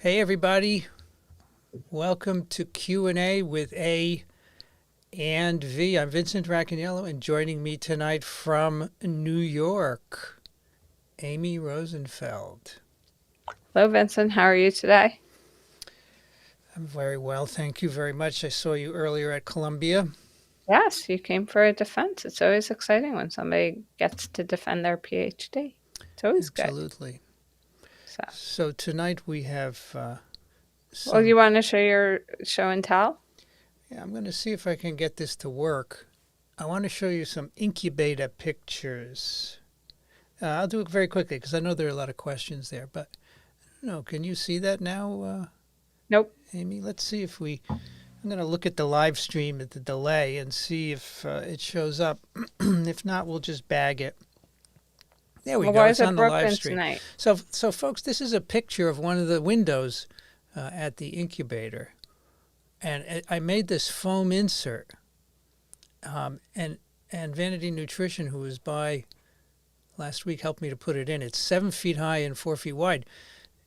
Hey everybody, welcome to Q&A with A and V. I'm Vincent Racaniello, and joining me tonight from New York, Amy Rosenfeld. Hello, Vincent. How are you today? I'm very well, thank you very much. I saw you earlier at Columbia. Yes, you came for a defense. It's always exciting when somebody gets to defend their PhD. It's always good. Absolutely. So, So tonight we have well, you want to show your show and tell? Yeah, I'm going to see if I can get this to work. I want to show you some incubator pictures. I'll do it very quickly because I know there are a lot of questions there, but I don't know. Can you see that now, Nope. Amy? Let's see if I'm going to look at the live stream at the delay and see if it shows up. If not, we'll just bag it. There we go. Why It's is it on the live broken stream. tonight? So, folks, this is a picture of one of the windows at the incubator. And I made this foam insert. And Vanity Nutrition, who was by last week, helped me to put it in. It's 7 feet high and 4 feet wide.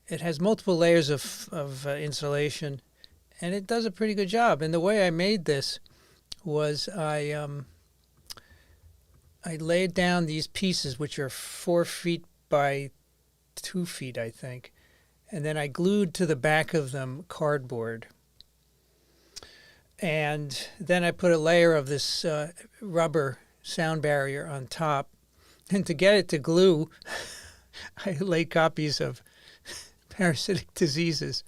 It has multiple layers of insulation, and it does a pretty good job. And the way I made this was I laid down these pieces, which are 4 feet by 2 feet, I think. And then I glued to the back of them cardboard. And then I put a layer of this rubber sound barrier on top. And to get it to glue, I laid copies of Parasitic Diseases,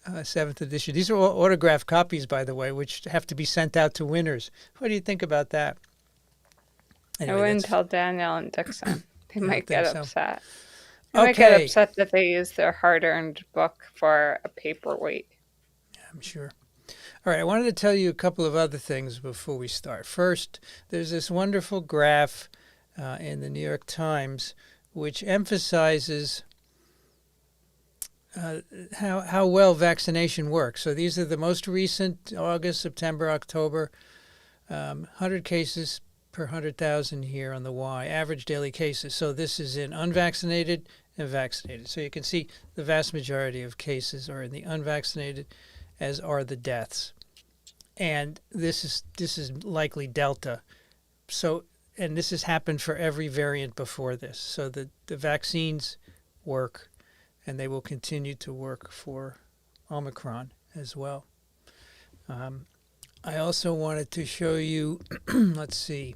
7th edition. These are all autographed copies, by the way, which have to be sent out to winners. What do you think about that? Anyway, I wouldn't tell Danielle and Dixon. They might get upset. They might get upset that they use their hard-earned book for a paperweight. I'm sure. All right, I wanted to tell you a couple of other things before we start. First, there's this wonderful graph in the New York Times which emphasizes how well vaccination works. So these are the most recent, August, September, October, 100 cases per 100,000 here on the Y, average daily cases. So this is in unvaccinated and vaccinated. So you can see the vast majority of cases are in the unvaccinated, as are the deaths. And this is likely Delta. So, and this has happened for every variant before this. So the vaccines work, and they will continue to work for Omicron as well. I also wanted to show you, let's see.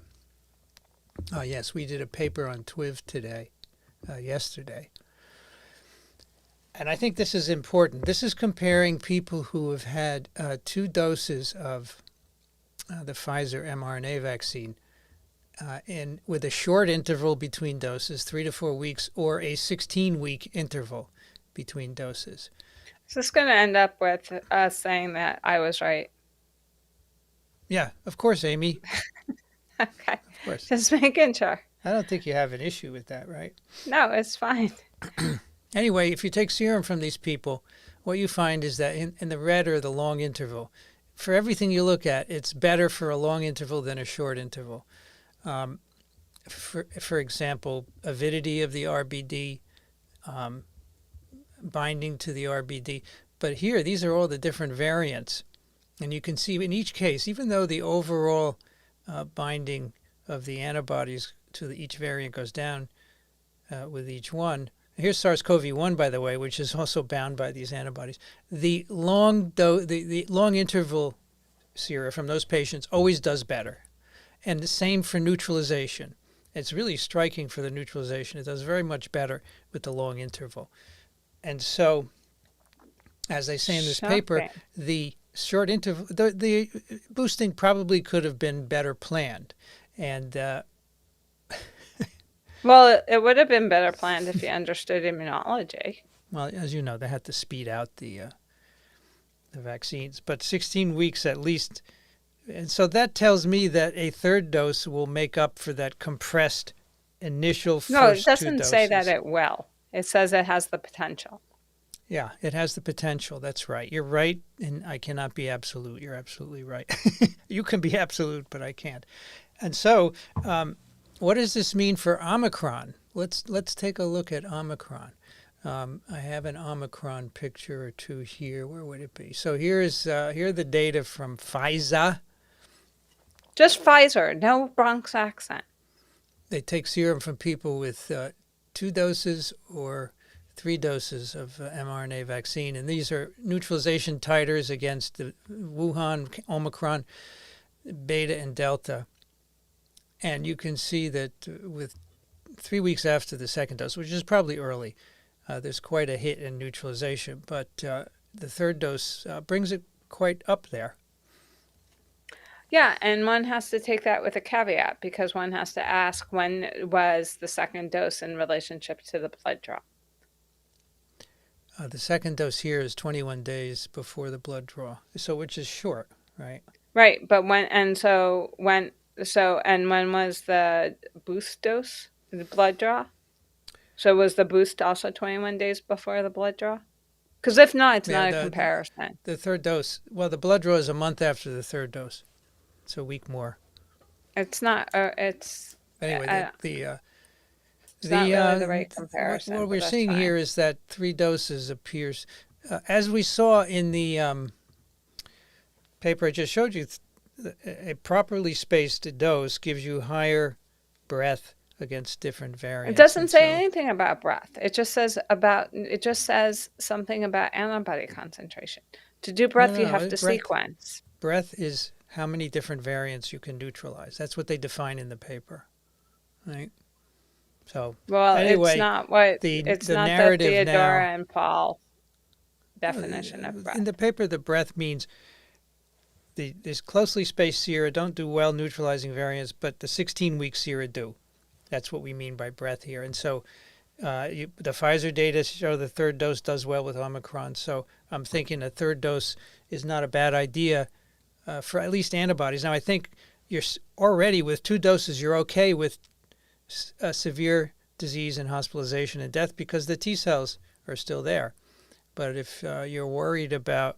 Oh, yes, we did a paper on TWIV today, yesterday. And I think this is important. This is comparing people who have had 2 doses of the Pfizer mRNA vaccine with a short interval between doses, 3 to 4 weeks, or a 16-week interval between doses. Is this going to end up with us saying that I was right? Yeah, of course, Amy. Okay. Of course. Just making sure. I don't think you have an issue with that, right? No, it's fine. Anyway, if you take serum from these people, what you find is that in the red or the long interval, for everything you look at, it's better for a long interval than a short interval. For example, avidity of the RBD, binding to the RBD. But here, these are all the different variants. And you can see in each case, even though the overall binding of the antibodies to each variant goes down with each one. Here's SARS COV2, by the way, which is also bound by these antibodies. The long interval sera from those patients always does better. And the same for neutralization. It's really striking for the neutralization. It does very much better with the long interval. And so, as they say in this paper, the short interval, the boosting probably could have been better planned. And well, it would have been better planned if you understood immunology. Well, as you know, they had to speed out the vaccines, but 16 weeks at least. And so that tells me that a third dose will make up for that compressed initial first 2 doses. No, it doesn't say that it will. It says it has the potential. Yeah, it has the potential. That's right. You're right, and I cannot be absolute. You're absolutely right. You can be absolute, but I can't. And so what does this mean for Omicron? Let's take a look at Omicron. I have an Omicron picture or two here. Where would it be? So here are the data from Pfizer. Just Pfizer, no Bronx accent. They take serum from people with 2 doses or 3 doses of mRNA vaccine, and these are neutralization titers against the Wuhan, Omicron, Beta, and Delta. And you can see that with 3 weeks after the second dose, which is probably early, there's quite a hit in neutralization, but the third dose brings it quite up there. Yeah, and one has to take that with a caveat because one has to ask when was the second dose in relationship to the blood draw. The second dose here is 21 days before the blood draw, so which is short, right? Right, but when was the boost dose, the blood draw? So was the boost also 21 days before the blood draw? Because if not, it's not a comparison. The third dose, well, the blood draw is a month after the third dose. It's a week more. It's not. It's anyway. It's not really the right comparison. What we're seeing here is that 3 doses appears, as we saw in the paper I just showed you. A properly spaced dose gives you higher breadth against different variants. It doesn't say anything about breadth. It just says something about antibody concentration. To do breadth, you have to sequence. Breadth is how many different variants you can neutralize. That's what they define in the paper, right? So anyway, it's not what it's not the Theodora now, and Paul definition of breadth. In the paper, the breadth means this closely spaced sera don't do well neutralizing variants, but the 16-week sera do. That's what we mean by breadth here. And so the Pfizer data show the third dose does well with Omicron. So I'm thinking a third dose is not a bad idea for at least antibodies. Now, I think you're already with 2 doses, you're okay with severe disease and hospitalization and death because the T cells are still there. But if you're worried about,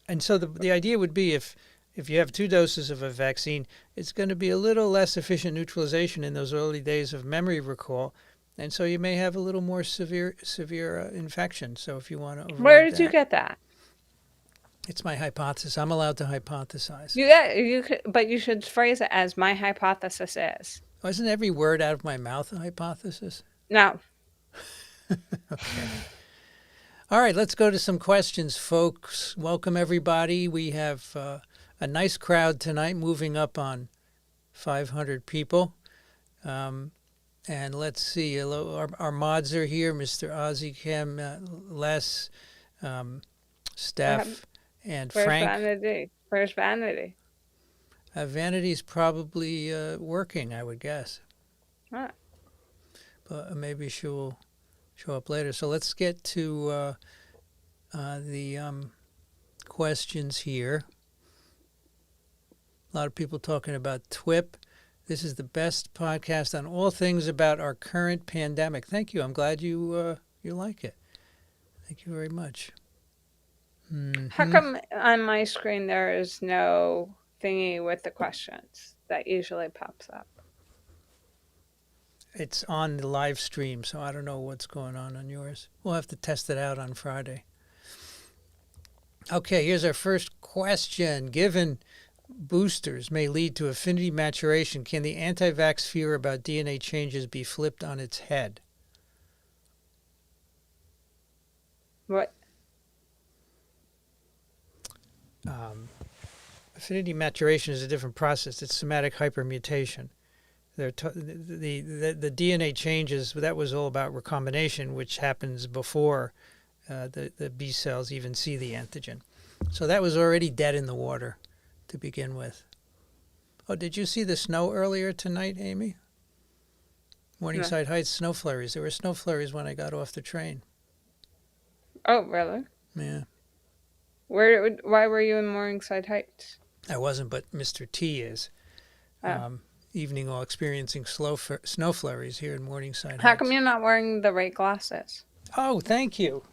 and so the idea would be if you have 2 doses of a vaccine, it's going to be a little less efficient neutralization in those early days of memory recall. And so you may have a little more severe infection. So if you want to avoid Where did you get that? It's my hypothesis. I'm allowed to hypothesize. But you should phrase it as my hypothesis is. Wasn't every word out of my mouth a hypothesis? No. Okay. All right, let's go to some questions, folks. Welcome, everybody. We have a nice crowd tonight, moving up on 500 people. And let's see, hello, our mods are here, Mr. Ozzy Kim, Les, Steph, and Frank. Where's Vanity? Vanity's probably working, I would guess. Huh. But maybe she'll show up later. So let's get to the questions here. A lot of people talking about TWIP. This is the best podcast on all things about our current pandemic. Thank you. I'm glad you like it. Thank you very much. Mm-hmm. How come on my screen there is no thingy with the questions? That usually pops up. It's on the live stream, so I don't know what's going on yours. We'll have to test it out on Friday. Okay, here's our first question. Given boosters may lead to affinity maturation, can the anti-vax fear about DNA changes be flipped on its head? What? Affinity maturation is a different process. It's somatic hypermutation. The DNA changes, that was all about recombination, which happens before the B cells even see the antigen. So that was already dead in the water to begin with. Oh, did you see the snow earlier tonight, Amy? Morningside Heights snow flurries. There were snow flurries when I got off the train. Oh, really? Yeah. Why were you in Morningside Heights? I wasn't, but Mr. T is. Evening all experiencing snow flurries here in Morningside Heights. How come you're not wearing the right glasses? Oh, thank you.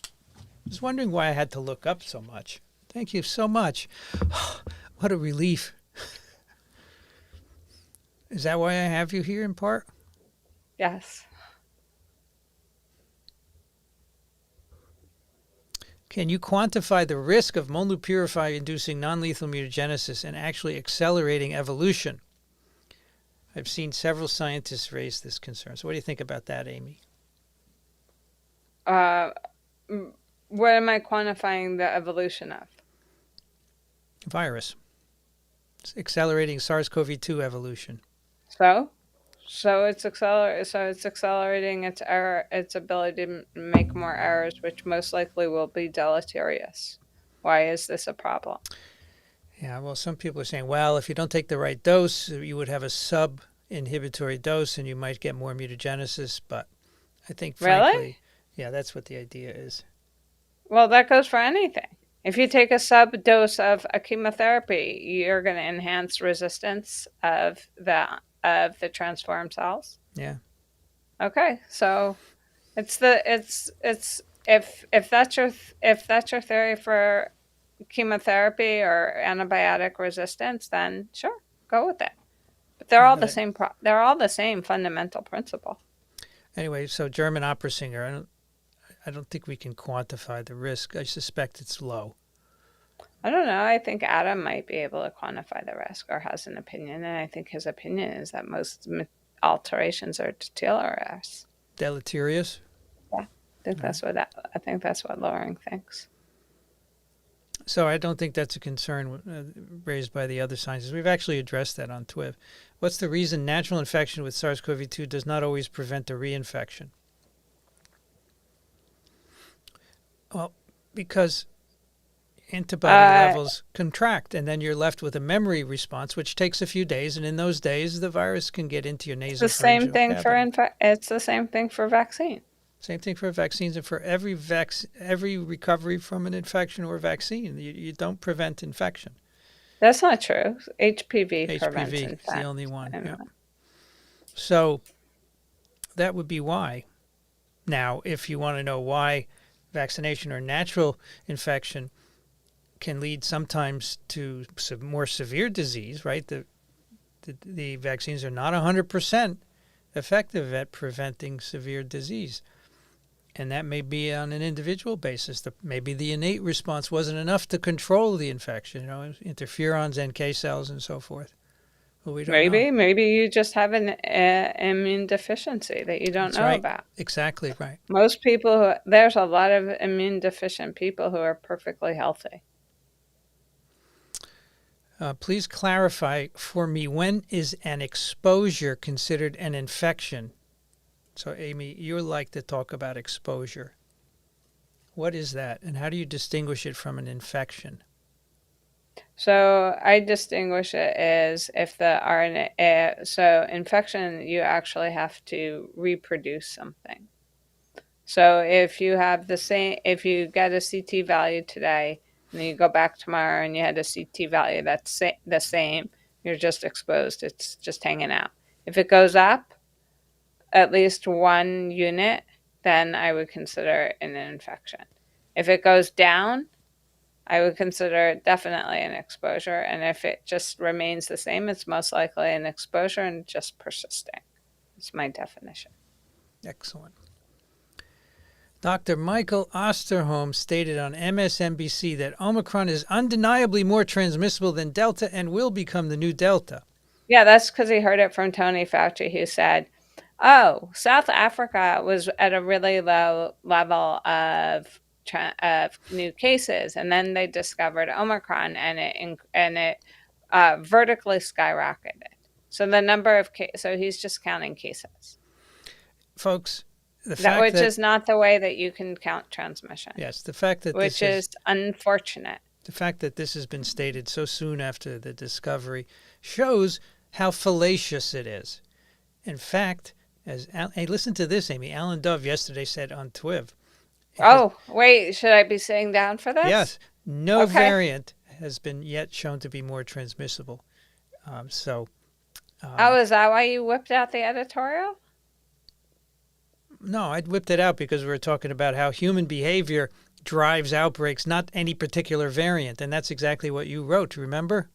I was wondering why I had to look up so much. Thank you so much. What a relief. Is that why I have you here in part? Yes. Can you quantify the risk of Molnupiravir inducing non-lethal mutagenesis and actually accelerating evolution? I've seen several scientists raise this concern. So what do you think about that, Amy? What am I quantifying the evolution of? Virus. It's accelerating SARS CoV2 evolution. So it's accelerating its ability to make more errors, which most likely will be deleterious. Why is this a problem? Yeah, well, some people are saying, well, if you don't take the right dose, you would have a sub-inhibitory dose and you might get more mutagenesis. But I think, frankly, really? Yeah, that's what the idea is. Well, that goes for anything. If you take a sub-dose of a chemotherapy, you're going to enhance resistance of the transformed cells. Yeah. Okay, so if that's your theory for chemotherapy or antibiotic resistance, then sure, go with it. But they're all the same. They're all the same fundamental principle. Anyway, so German opera singer. I don't think we can quantify the risk. I suspect it's low. I don't know. I think Adam might be able to quantify the risk or has an opinion, and I think his opinion is that most alterations are deleterious. Deleterious? Yeah, I think that's what Loring thinks. So I don't think that's a concern raised by the other scientists. We've actually addressed that on TWIV. What's the reason natural infection with SARS CoV-2 does not always prevent a reinfection? Well, because antibody levels contract, and then you're left with a memory response, which takes a few days. And in those days, the virus can get into your nasopharyngeal cavity. It's the same thing for vaccine. Same thing for vaccines and for every recovery from an infection or vaccine. You don't prevent infection. That's not true. HPV prevents infection. Is the only one. Anyway. Yeah. So that would be why. Now, if you want to know why vaccination or natural infection can lead sometimes to more severe disease, right? The vaccines are not 100% effective at preventing severe disease. And that may be on an individual basis. Maybe the innate response wasn't enough to control the infection, interferons, NK cells, and so forth. Well, we don't know. Maybe you just have an immune deficiency that you don't know about. Exactly right. Most people, there's a lot of immune deficient people who are perfectly healthy. Please clarify for me, when is an exposure considered an infection? So, Amy, you like to talk about exposure. What is that, and how do you distinguish it from an infection? So I distinguish it as if the RNA. So infection, you actually have to reproduce something. So if you have if you get a CT value today, and then you go back tomorrow and you had a CT value that's the same, you're just exposed. It's just hanging out. If it goes up at least 1 unit, then I would consider it an infection. If it goes down, I would consider it definitely an exposure. And if it just remains the same, it's most likely an exposure and just persisting. It's my definition. Excellent. Dr. Michael Osterholm stated on MSNBC that Omicron is undeniably more transmissible than Delta and will become the new Delta. Yeah, that's because he heard it from Tony Fauci, who said, oh, South Africa was at a really low level of new cases, and then they discovered Omicron, and it vertically skyrocketed. So the number of so he's just counting cases, folks. Which is not the way that you can count transmission. Yes, the fact that which is unfortunate. The fact that this has been stated so soon after the discovery shows how fallacious it is. In fact, hey, listen to this, Amy. Alan Dove yesterday said on TWIV. Oh, wait, should I be sitting down for this? Yes. No variant has been yet shown to be more transmissible. Oh, is that why you whipped out the editorial? No, I whipped it out because we were talking about how human behavior drives outbreaks, not any particular variant. And that's exactly what you wrote, remember?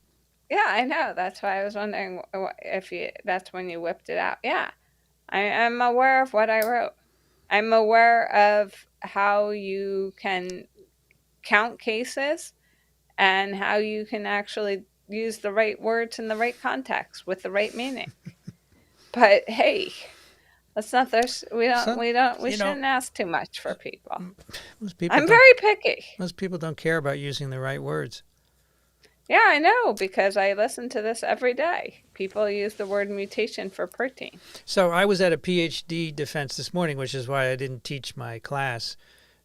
Yeah, I know. That's why I was wondering if that's when you whipped it out. Yeah, I'm aware of what I wrote. I'm aware of how you can count cases and how you can actually use the right words in the right context with the right meaning. But hey, let's not there's Some, we you know, shouldn't ask too much for people. most people I'm don't. very picky. Most people don't care about using the right words. Yeah, I know, because I listen to this every day. People use the word mutation for protein. So I was at a PhD defense this morning, which is why I didn't teach my class,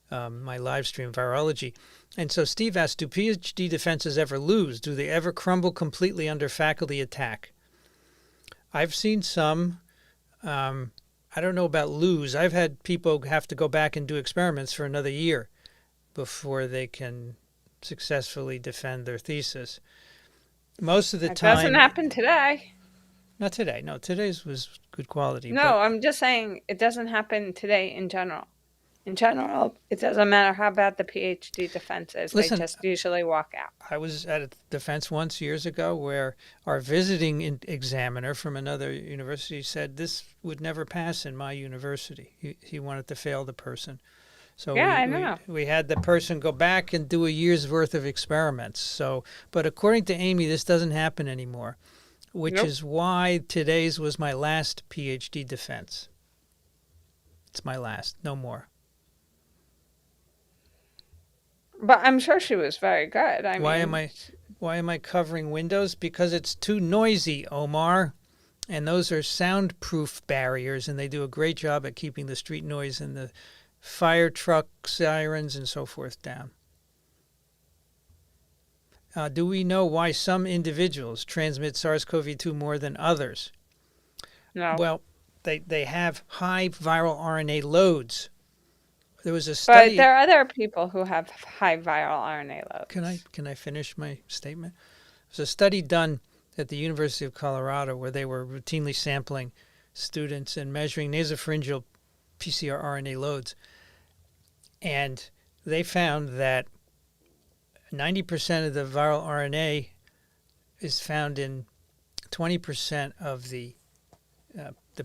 my live stream virology. And so Steve asked, do PhD defenses ever lose? Do they ever crumble completely under faculty attack? I've seen some. I don't know about lose. I've had people have to go back and do experiments for another year before they can successfully defend their thesis. Most of the It doesn't time, happen today. not today. No, today's was good quality. But No, I'm just saying it doesn't happen today in general. In general, it doesn't matter how bad the PhD defense is. They listen, just usually walk out. I was at a defense once years ago where our visiting examiner from another university said this would never pass in my university. He wanted to fail the person. So Yeah, I know. we had the person go back and do a year's worth of experiments. So, but according to Amy, this doesn't happen anymore, which Nope. is why today's was my last PhD defense. It's my last, no more. But I'm sure she was very good. Why am I covering windows? Because it's too noisy, Omar. And those are soundproof barriers, and they do a great job at keeping the street noise and the fire truck sirens and so forth down. Do we know why some individuals transmit SARS-CoV-2 more than others? No. Well, they have high viral RNA loads. There was a study. But there are other people who have high viral RNA loads. Can I finish my statement? There's a study done at the University of Colorado where they were routinely sampling students and measuring nasopharyngeal PCR RNA loads. And they found that 90% of the viral RNA is found in 20% of the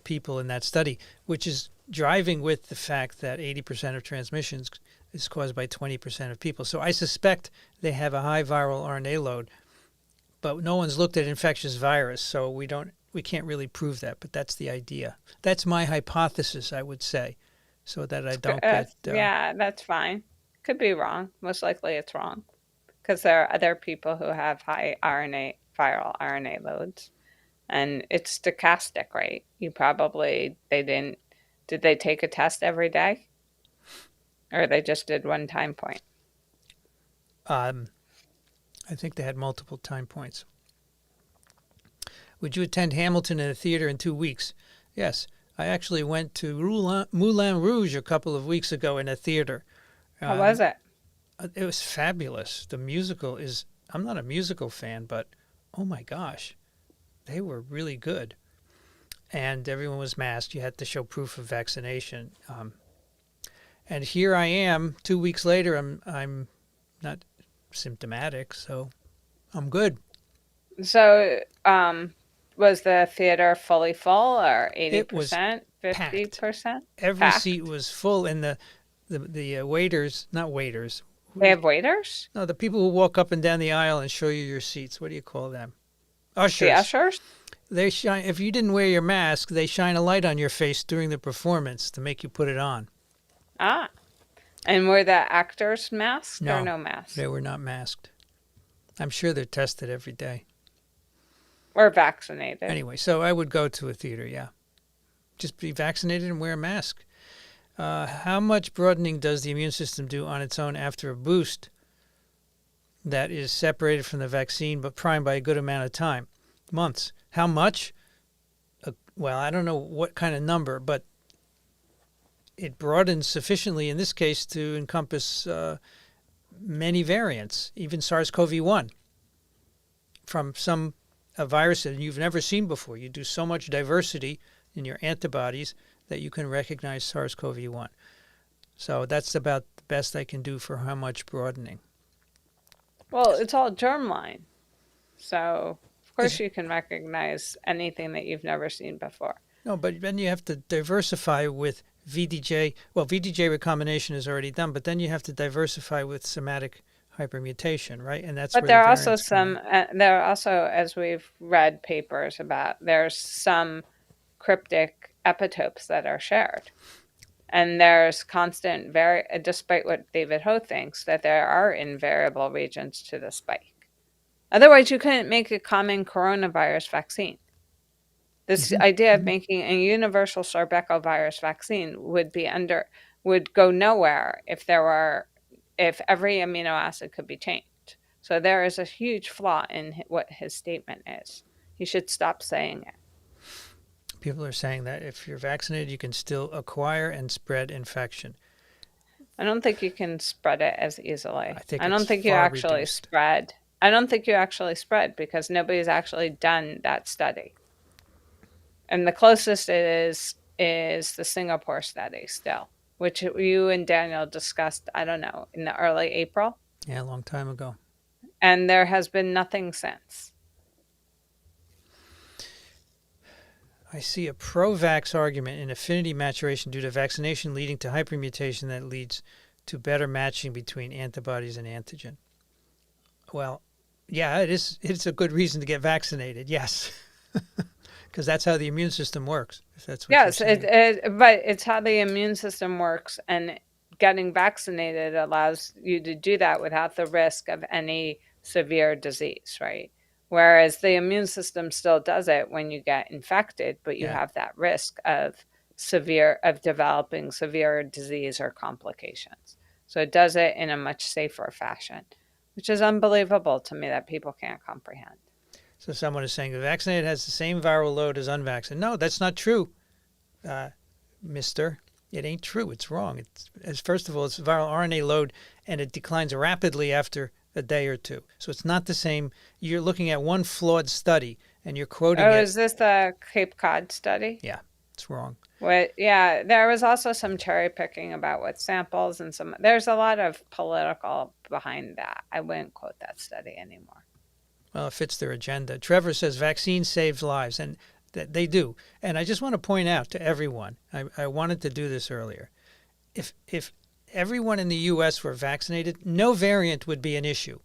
people in that study, which is driving with the fact that 80% of transmissions is caused by 20% of people. So I suspect they have a high viral RNA load, but no one's looked at infectious virus, so we can't really prove that, but that's the idea. That's my hypothesis, I would say, so that I don't get... yeah, that's fine. Could be wrong. Most likely it's wrong, because there are other people who have high viral RNA loads, and it's stochastic, right? Did they take a test every day? Or they just did one time point? I think they had multiple time points. Would you attend Hamilton in a theater in 2 weeks? Yes. I actually went to Moulin Rouge a couple of weeks ago in a theater. How was it? It was fabulous. The musical is... I'm not a musical fan, but oh my gosh, they were really good. And everyone was masked. You had to show proof of vaccination. And here I am 2 weeks later. I'm not symptomatic, so I'm good. So, was the theater fully full, or 80%, 50%? Every seat was full, and the waiters, not waiters. They have waiters? No, the people who walk up and down the aisle and show you your seats. What do you call them? Ushers. The ushers? They shine. If you didn't wear your mask, they shine a light on your face during the performance to make you put it on. Ah. And were the actors masked or no mask? They were not masked. I'm sure they're tested every day. Or vaccinated. Anyway, so I would go to a theater, yeah. Just be vaccinated and wear a mask. How much broadening does the immune system do on its own after a boost that is separated from the vaccine but primed by a good amount of time? Months. How much? Well, I don't know what kind of number, but it broadens sufficiently in this case to encompass many variants, even SARS CoV-1, from a virus that you've never seen before. You do so much diversity in your antibodies that you can recognize SARS CoV-1. So that's about the best I can do for how much broadening. Well, it's all germline. So, of course, you can recognize anything that you've never seen before. No, but then you have to diversify with VDJ. Well, VDJ recombination is already done, but then you have to diversify with somatic hypermutation, right? And that's But where the there are also variants come in. some, there are also, as we've read papers about, there's some cryptic epitopes that are shared. And there's constant, despite what David Ho thinks, that there are invariable regions to the spike. Otherwise, you couldn't make a common coronavirus vaccine. This idea of making a universal sarbecovirus vaccine would go nowhere if every amino acid could be changed. So there is a huge flaw in what his statement is. He should stop saying it. People are saying that if you're vaccinated, you can still acquire and spread infection. I don't think you can spread it as easily. I think I don't it's think you far actually reduced. spread. I don't think you actually spread because nobody's actually done that study. And the closest it is the Singapore study still, which you and Daniel discussed, I don't know, in the early April. Yeah, a long time ago. And there has been nothing since. I see a pro-vax argument in affinity maturation due to vaccination leading to hypermutation that leads to better matching between antibodies and antigen. Well, yeah, it's a good reason to get vaccinated, yes. Because that's how the immune system works, if that's what you're saying. But it's how the immune system works, and getting vaccinated allows you to do that without the risk of any severe disease, right? Whereas the immune system still does it when you get infected, but you have that risk of developing severe disease or complications. So it does it in a much safer fashion, which is unbelievable to me that people can't comprehend. So someone is saying the vaccinated has the same viral load as unvaccinated. No, that's not true, mister. It ain't true. It's wrong. First of all, it's viral RNA load, and it declines rapidly after a day or two. So it's not the same. You're looking at one flawed study, and you're quoting it. Oh, is this the Cape Cod study? Yeah, it's wrong. Yeah, there was also some cherry picking about what samples and there's a lot of political behind that. I wouldn't quote that study anymore. Well, it fits their agenda. Trevor says vaccine saves lives, and they do. And I just want to point out to everyone, I wanted to do this earlier. If everyone in the U.S. were vaccinated, no variant would be an issue,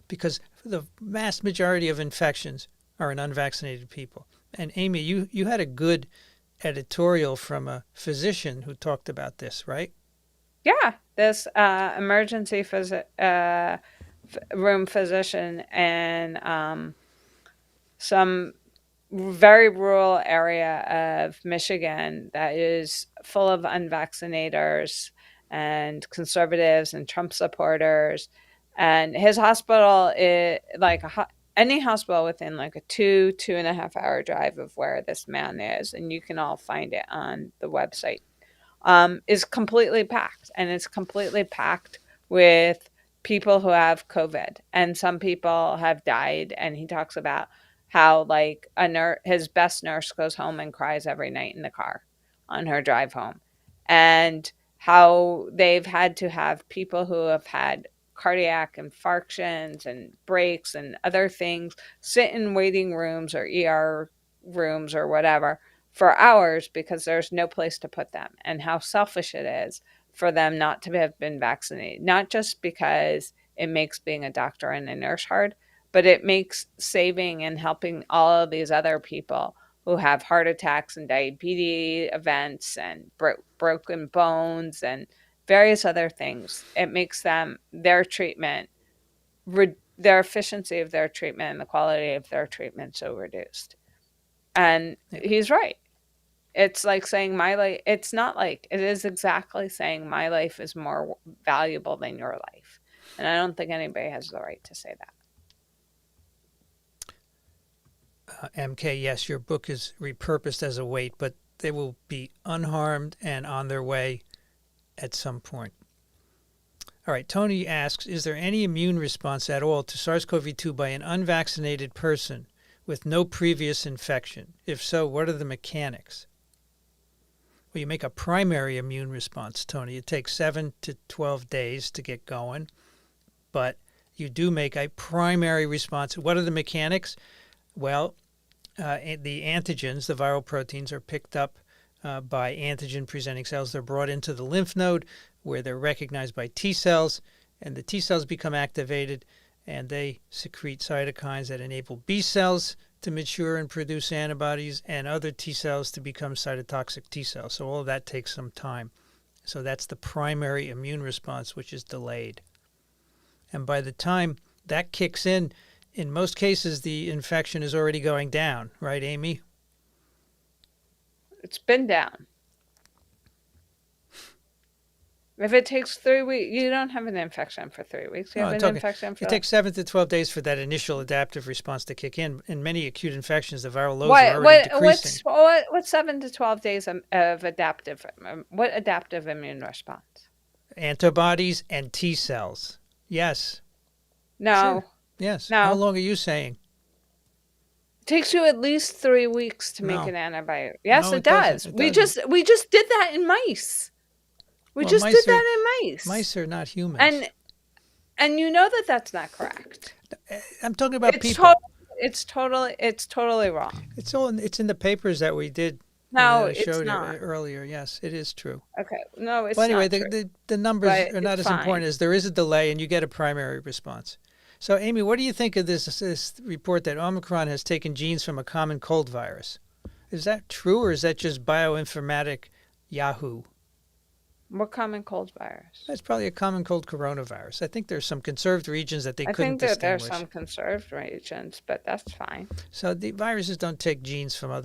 because the vast majority of infections are in unvaccinated people. And Amy, you had a good editorial from a physician who talked about this, right? Yeah, this emergency room physician in some very rural area of Michigan that is full of unvaccinators and conservatives and Trump supporters. And his hospital is like any hospital within like a 2.5 hour drive of where this man is. And you can all find it on the website. Is completely packed, and it's completely packed with people who have COVID, and some people have died. And he talks about how like his best nurse goes home and cries every night in the car on her drive home, and how they've had to have people who have had cardiac infarctions and breaks and other things sit in waiting rooms or ER rooms or whatever for hours because there's no place to put them, and how selfish it is for them not to have been vaccinated. Not just because it makes being a doctor and a nurse hard, but it makes saving and helping all of these other people who have heart attacks and diabetes events and broken bones and various other things. It makes their treatment, their efficiency of their treatment and the quality of their treatment so reduced. And he's right. It's like saying my life, it's not like, it is exactly saying my life is more valuable than your life. And I don't think anybody has the right to say that. MK, yes, your book is repurposed as a weight, but they will be unharmed and on their way at some point. All right, Tony asks, is there any immune response at all to SARS CoV2 by an unvaccinated person with no previous infection? If so, what are the mechanics? Well, you make a primary immune response, Tony. It takes 7 to 12 days to get going, but you do make a primary response. What are the mechanics? Well, the antigens, the viral proteins, are picked up by antigen-presenting cells. They're brought into the lymph node where they're recognized by T cells, and the T cells become activated, and they secrete cytokines that enable B cells to mature and produce antibodies, and other T cells to become cytotoxic T cells. So all of that takes some time. So that's the primary immune response, which is delayed. And by the time that kicks in most cases, the infection is already going down, right, Amy? It's been down. If it takes 3 weeks, you don't have an infection for 3 weeks. You have an infection for... It takes 7 to 12 days for that initial adaptive response to kick in. In many acute infections, the viral loads are already decreasing. What's 7 to 12 days of adaptive? What adaptive immune response? Antibodies and T cells. Yes. No. Sure. Yes. No. How long are you saying? It takes you at least 3 weeks to make an antibody. Yes, it does. We just did that in mice. We did that in mice. Mice are not humans. And you know that that's not correct. I'm talking about people. It's totally wrong. It's in the papers that we did. No, I showed it's not. Earlier. Yes, it is true. Okay. No, it's not. Well, anyway, not true. The numbers are not as important as there is a delay, and you get a primary response. So, Amy, what do you think of this report that Omicron has taken genes from a common cold virus? Is that true, or is that just bioinformatic Yahoo? What common cold virus? That's probably a common cold coronavirus. I think there's some conserved regions that they couldn't distinguish. I think that there's some conserved regions, but that's fine. So the viruses don't take genes from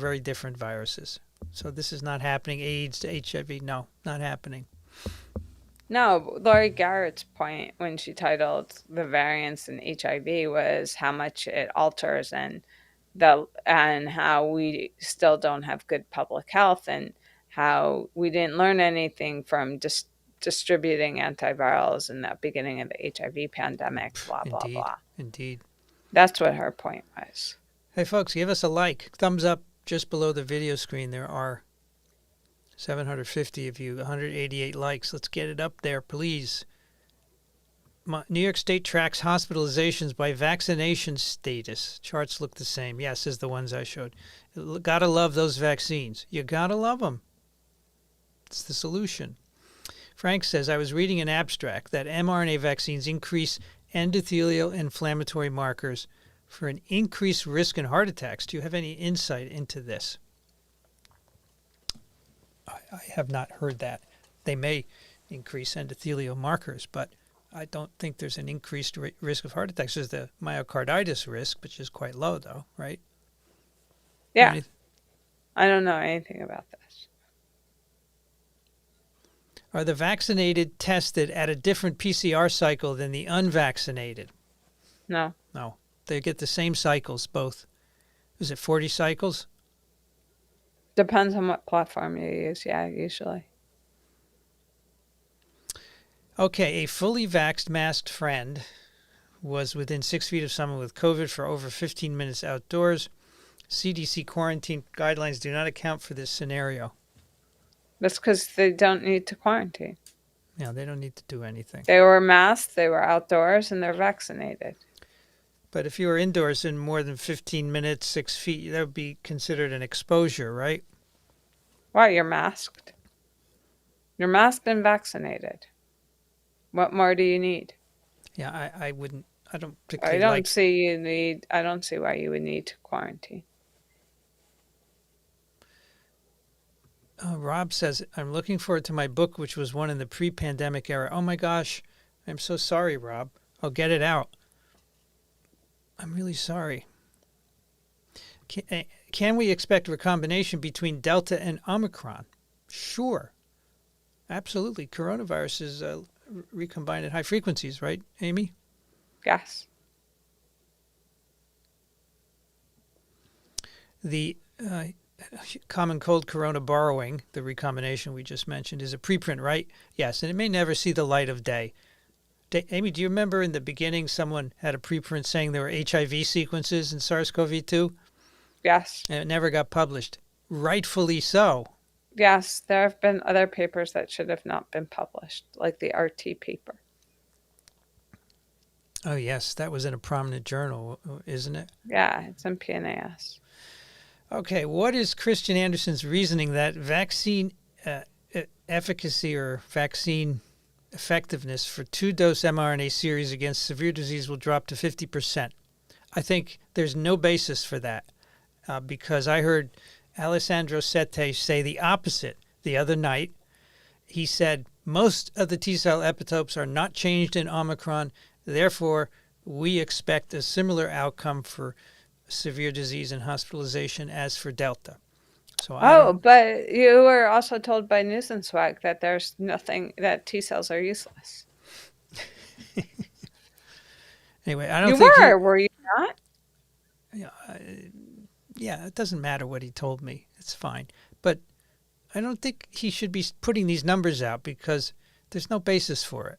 very different viruses. So this is not happening. AIDS, HIV, no, not happening. No, Laurie Garrett's point when she titled the variants in HIV was how much it alters and how we still don't have good public health, and how we didn't learn anything from distributing antivirals in the beginning of the HIV pandemic, blah, blah, blah. Indeed. That's what her point was. Hey, folks, give us a like. Thumbs up just below the video screen. There are 750 of you, 188 likes. Let's get it up there, please. New York State tracks hospitalizations by vaccination status. Charts look the same. Yes, as the ones I showed. Gotta love those vaccines. You gotta love them. It's the solution. Frank says, I was reading an abstract that mRNA vaccines increase endothelial inflammatory markers for an increased risk in heart attacks. Do you have any insight into this? I have not heard that. They may increase endothelial markers, but I don't think there's an increased risk of heart attacks. There's the myocarditis risk, which is quite low, though, right? Yeah. I don't know anything about this. Are the vaccinated tested at a different PCR cycle than the unvaccinated? No. No. They get the same cycles, both. Is it 40 cycles? Depends on what platform you use, yeah, usually. Okay, a fully vaxxed masked friend was within 6 feet of someone with COVID for over 15 minutes outdoors. CDC quarantine guidelines do not account for this scenario. That's because they don't need to quarantine. Yeah, they don't need to do anything. They were masked, they were outdoors, and they're vaccinated. But if you were indoors in more than 15 minutes, 6 feet, that would be considered an exposure, right? Why? You're masked. You're masked and vaccinated. What more do you need? Yeah, I wouldn't. I don't I particularly don't see I don't see why you would need to quarantine. Rob says, I'm looking forward to my book, which was one in the pre-pandemic era. Oh my gosh, I'm so sorry, Rob. I'll get it out. I'm really sorry. Can we expect recombination between Delta and Omicron? Sure. Absolutely. Coronaviruses recombine at high frequencies, right, Amy? Yes. The common cold corona borrowing, the recombination we just mentioned, is a preprint, right? Yes, and it may never see the light of day. Amy, do you remember in the beginning someone had a preprint saying there were HIV sequences in SARS CoV2? Yes. And it never got published. Rightfully so. Yes, there have been other papers that should have not been published, like the RT paper. Oh, yes, that was in a prominent journal, isn't it? Yeah, it's in PNAS. Okay, what is Christian Anderson's reasoning that vaccine efficacy or vaccine effectiveness for 2-dose mRNA series against severe disease will drop to 50%. I think there's no basis for that because I heard Alessandro Sette say the opposite the other night. He said most of the T-cell epitopes are not changed in Omicron. Therefore, we expect a similar outcome for severe disease and hospitalization as for Delta. So but you were also told by Nusenswag that there's nothing, that T cells are useless. Anyway, I don't you think were you not? Yeah, it doesn't matter what he told me. It's fine. But I don't think he should be putting these numbers out because there's no basis for it.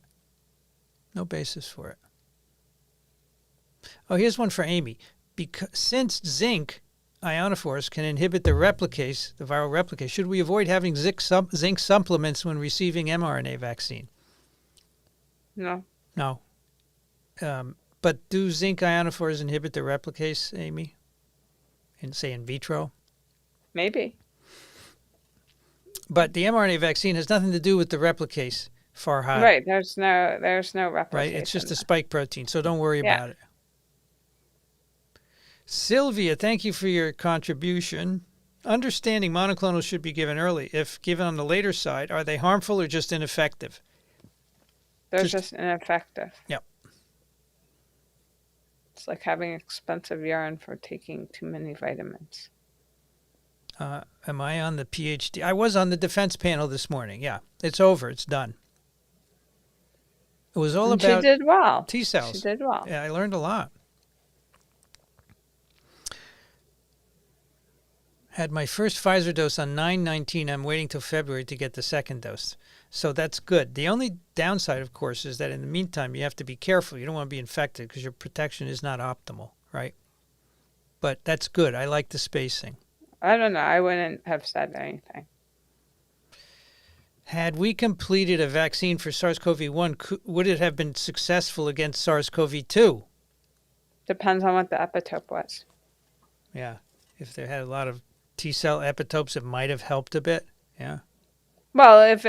No basis for it. Oh, here's one for Amy. Since zinc ionophores can inhibit the replicase, the viral replicase, should we avoid having zinc supplements when receiving mRNA vaccine? No. No. But do zinc ionophores inhibit the replicase, Amy? Say in vitro? Maybe. But the mRNA vaccine has nothing to do with the replicase, Farhad. Right. There's no replication. Right. It's just a spike protein, so don't worry about it. Sylvia, thank you for your contribution. Understanding monoclonals should be given early. If given on the later side, are they harmful or just ineffective? They're just ineffective. Yep. It's like having expensive urine for taking too many vitamins. Am I on the PhD? I was on the defense panel this morning. Yeah, it's over. It's done. It was all about she did well. T cells. She did well. Yeah, I learned a lot. Had my first Pfizer dose on 9/19. I'm waiting till February to get the second dose. So that's good. The only downside, of course, is that in the meantime, you have to be careful. You don't want to be infected because your protection is not optimal, right? But that's good. I like the spacing. I don't know. I wouldn't have said anything. Had we completed a vaccine for SARS CoV-1, would it have been successful against SARS CoV-2? Depends on what the epitope was. Yeah. If they had a lot of T-cell epitopes, it might have helped a bit. Yeah. Well, if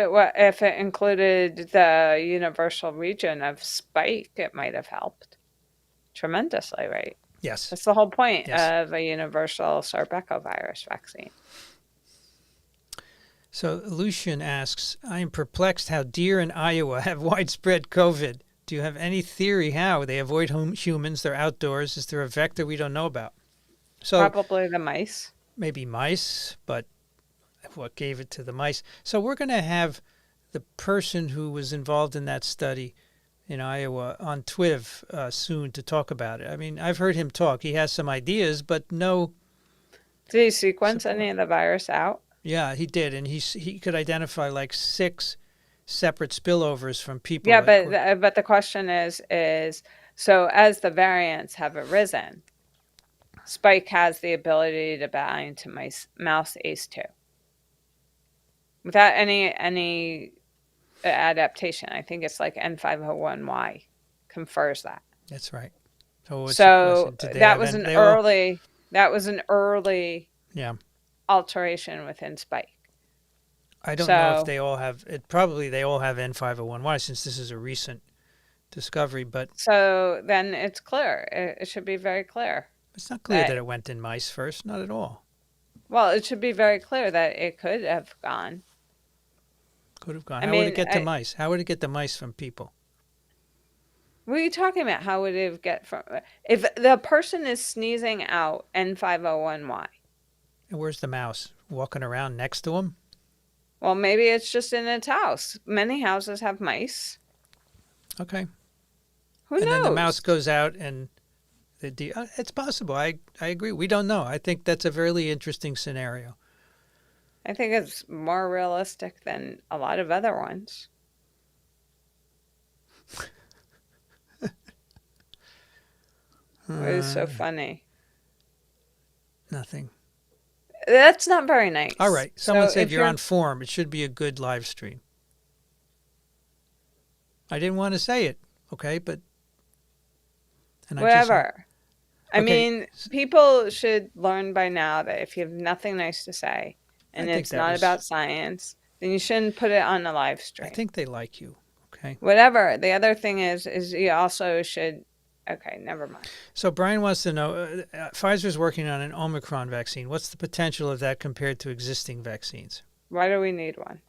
it included the universal region of spike, it might have helped tremendously, right? Yes. That's the whole point of a universal sarbecovirus vaccine. So Lucian asks, I am perplexed how deer in Iowa have widespread COVID. Do you have any theory how they avoid humans? They're outdoors. Is there a vector we don't know about? So probably the mice. Maybe mice, but what gave it to the mice? So we're going to have the person who was involved in that study in Iowa on TWIV soon to talk about it. I mean, I've heard him talk. He has some ideas, but no. Did he sequence any of the virus out? Yeah, he did, and he could identify like 6 separate spillovers from people. Yeah, but the question is so as the variants have arisen, spike has the ability to bind to mouse ACE2 without any adaptation. I think it's like N501Y confers that. That's right. So that was an early alteration within spike. I don't know if they all have it. Probably they all have N501Y since this is a recent discovery. But so then it's clear. It should be very clear. It's not clear that it went in mice first. Not at all. Well, it should be very clear that it could have gone. Could have gone. How would it get to mice? How would it get to mice from people? What are you talking about? How would it get from... If the person is sneezing out N501Y. And where's the mouse? Walking around next to him? Well, maybe it's just in its house. Many houses have mice. Okay. Who knows? And then the mouse goes out and... It's possible. I agree. We don't know. I think that's a really interesting scenario. I think it's more realistic than a lot of other ones. What is so funny? Nothing. That's not very nice. All right. Someone said you're on form. It should be a good live stream. I didn't want to say it, okay? But... Whatever. I mean, people should learn by now that if you have nothing nice to say and it's not about science, then you shouldn't put it on a live stream. I think they like you, Okay. Whatever. The other thing is you also should. Okay, never mind. So Brian wants to know, Pfizer's working on an Omicron vaccine. What's the potential of that compared to existing vaccines? Why do we need one?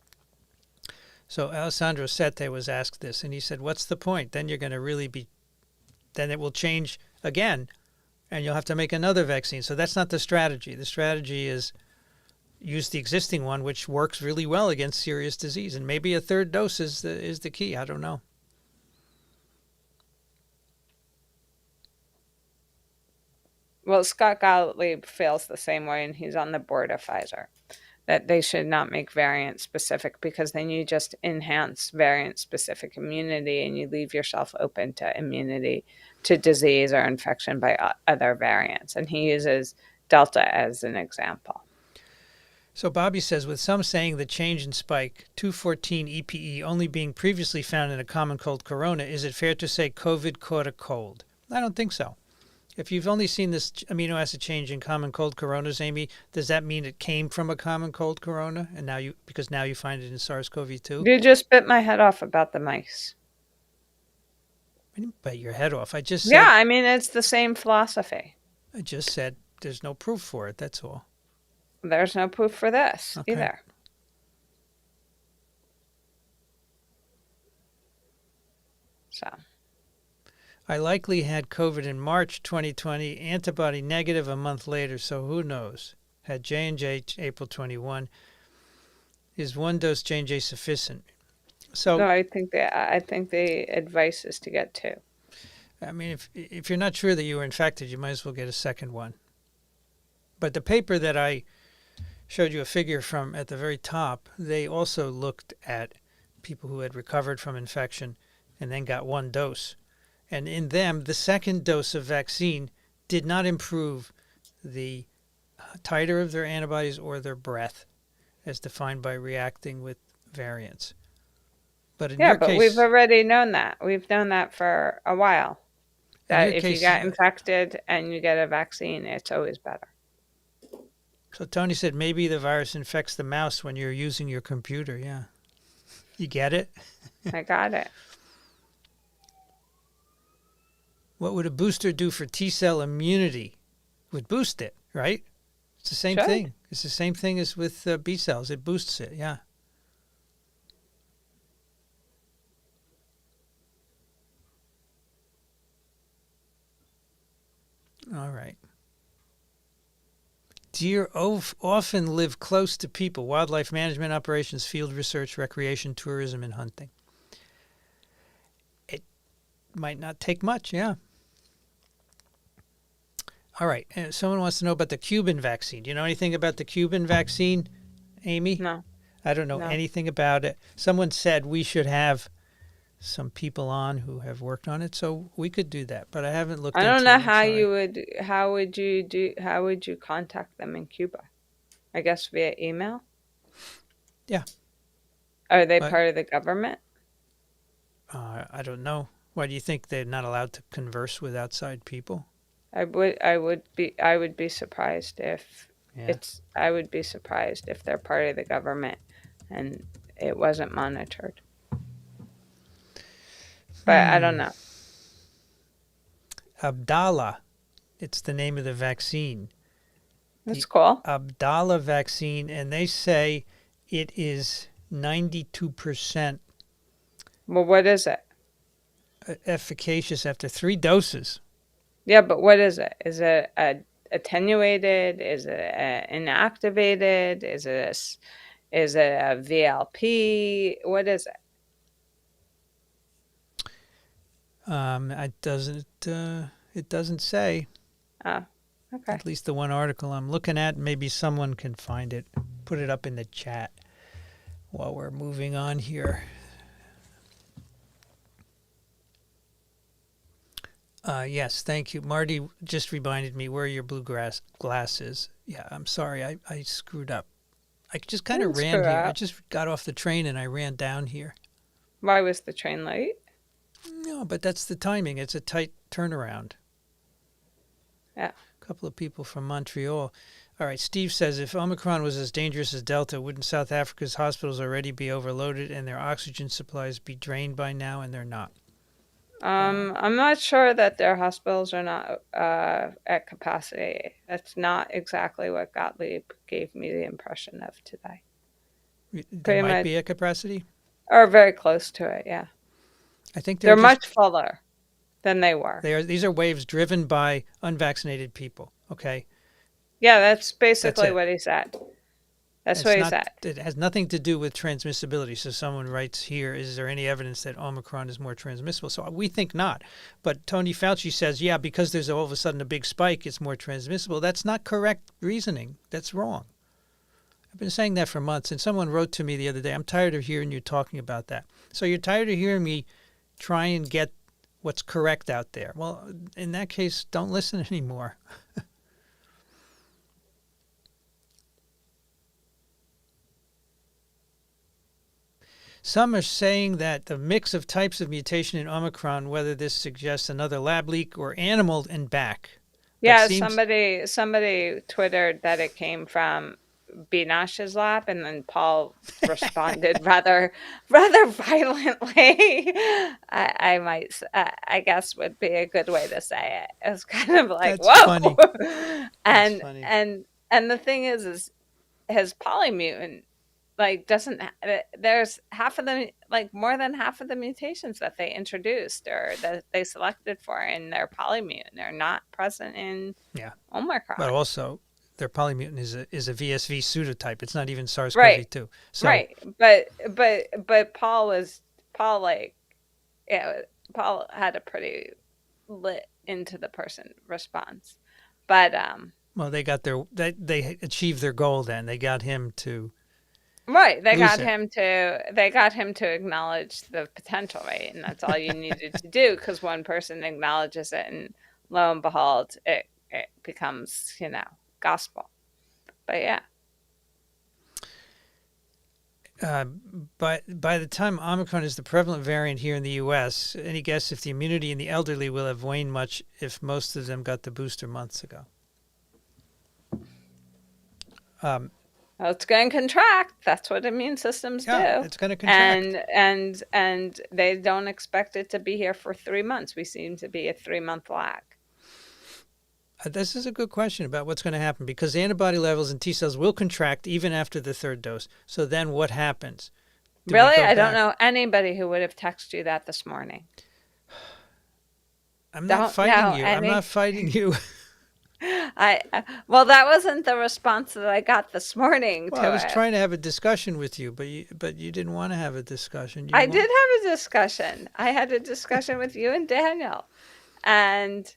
So Alessandro Sette was asked this, and he said, what's the point? Then you're going to really be, then it will change again, and you'll have to make another vaccine. So that's not the strategy. The strategy is use the existing one, which works really well against serious disease. And maybe a third dose is the key. I don't know. Well, Scott Gottlieb feels the same way, and he's on the board of Pfizer, that they should not make variant specific because then you just enhance variant specific immunity and you leave yourself open to immunity to disease or infection by other variants. And he uses Delta as an example. So Bobby says, with some saying the change in spike 214 EPE only being previously found in a common cold corona, is it fair to say COVID caught a cold? I don't think so. If you've only seen this amino acid change in common cold coronas, Amy, does that mean it came from a common cold corona? And because now you find it in SARS CoV2? You just bit my head off about the mice. I didn't bite your head off. I just said. Yeah, I mean, it's the same philosophy. I just said there's no proof for it. That's all. There's no proof for this Okay. either. So. I likely had COVID in March 2020, antibody negative a month later, so who knows? Had J&J April 21. Is one dose J&J sufficient? So no, I think the advice is to get two. I mean, if you're not sure that you were infected, you might as well get a second one. But the paper that I showed you a figure from at the very top, they also looked at people who had recovered from infection and then got one dose. And in them, the second dose of vaccine did not improve the titer of their antibodies or their breath, as defined by reacting with variants. But in your case, we've already known that. We've known that for a while. That if you get infected and you get a vaccine, it's always better. So Tony said maybe the virus infects the mouse when you're using your computer. Yeah. You get it? I got it. What would a booster do for T-cell immunity? Would boost it, right? It's the same thing. It's the same thing as with B cells. It boosts it, yeah. All right. Deer often live close to people. Wildlife management operations, field research, recreation, tourism, and hunting. It might not take much, yeah. All right. Someone wants to know about the Cuban vaccine. Do you know anything about the Cuban vaccine, Amy? No. I don't know anything about it. Someone said we should have some people on who have worked on it, so we could do that. But I haven't looked into it. I don't know how would you contact them in Cuba? I guess via email? Yeah. Are they part of the government? I don't know. Why do you think they're not allowed to converse with outside people? I would be surprised if I would be surprised if they're part of the government and it wasn't monitored. But I don't know. Abdallah, it's the name of the vaccine. That's cool. Abdallah vaccine, and they say it is 92%. Well, what is it? Efficacious after 3 doses. Yeah, but what is it? Is it attenuated? Is it inactivated? Is it a VLP? What is it? It doesn't say. Oh, okay. At least the one article I'm looking at. Maybe someone can find it. Put it up in the chat while we're moving on here. Yes, thank you. Marty just reminded me where your bluegrass glasses. Yeah, I'm sorry. I screwed up. I just kind of ran here. I just got off the train and I ran down here. Why was the train late? No, but that's the timing. It's a tight turnaround. Yeah. A couple of people from Montreal. All right, Steve says, if Omicron was as dangerous as Delta, wouldn't South Africa's hospitals already be overloaded and their oxygen supplies be drained by now? And they're not. I'm not sure that their hospitals are not at capacity. That's not exactly what Gottlieb gave me the impression of today. They Pretty might much, be at capacity. or very close to it. Yeah, I think they're they're just much fuller than they were. these are waves driven by unvaccinated people. Okay, Yeah, that's that's basically it. what he said. That's It's what he not. said. It has nothing to do with transmissibility. So someone writes here: is there any evidence that Omicron is more transmissible? So we think not. But Tony Fauci says, yeah, because there's all of a sudden a big spike, it's more transmissible. That's not correct reasoning. That's wrong. I've been saying that for months, and someone wrote to me the other day, I'm tired of hearing you talking about that. So you're tired of hearing me try and get what's correct out there. Well, in that case, don't listen anymore. Some are saying that the mix of types of mutation in Omicron, whether this suggests another lab leak or animal and back. Yeah, somebody twittered that it came from Binash's lab, and then Paul responded rather violently. I guess would be a good way to say it. It was kind of like, That's whoa. funny. and That's funny. and the thing is his polymutant doesn't, there's half of them, more than half of the mutations that they introduced or that they selected for in their polymutant are not present in Omicron. But also their polymutant is a VSV pseudotype. It's not even SARS Right. CoV-2. So Right. But Paul Paul had a pretty lit into the person response. But well, they achieved their goal then. They got him to right, they got him to acknowledge the potential, right? And that's all you needed to do, because one person acknowledges it, and lo and behold, it becomes, gospel. But yeah. But by the time Omicron is the prevalent variant here in the U.S., any guess if the immunity in the elderly will have waned much if most of them got the booster months ago? Well, it's going to contract. That's what immune systems do. It's going to contract. And they don't expect it to be here for 3 months. We seem to be a 3-month lag. This is a good question about what's going to happen, because the antibody levels in T cells will contract even after the third dose. So then what happens? Really? I don't know anybody who would have texted you that this morning. I'm not fighting you. I'm not fighting you. Well, that wasn't the response that I got this morning. Well, I was trying to have a discussion with you, but you didn't want to have a discussion. I did have a discussion. I had a discussion with you and Daniel, and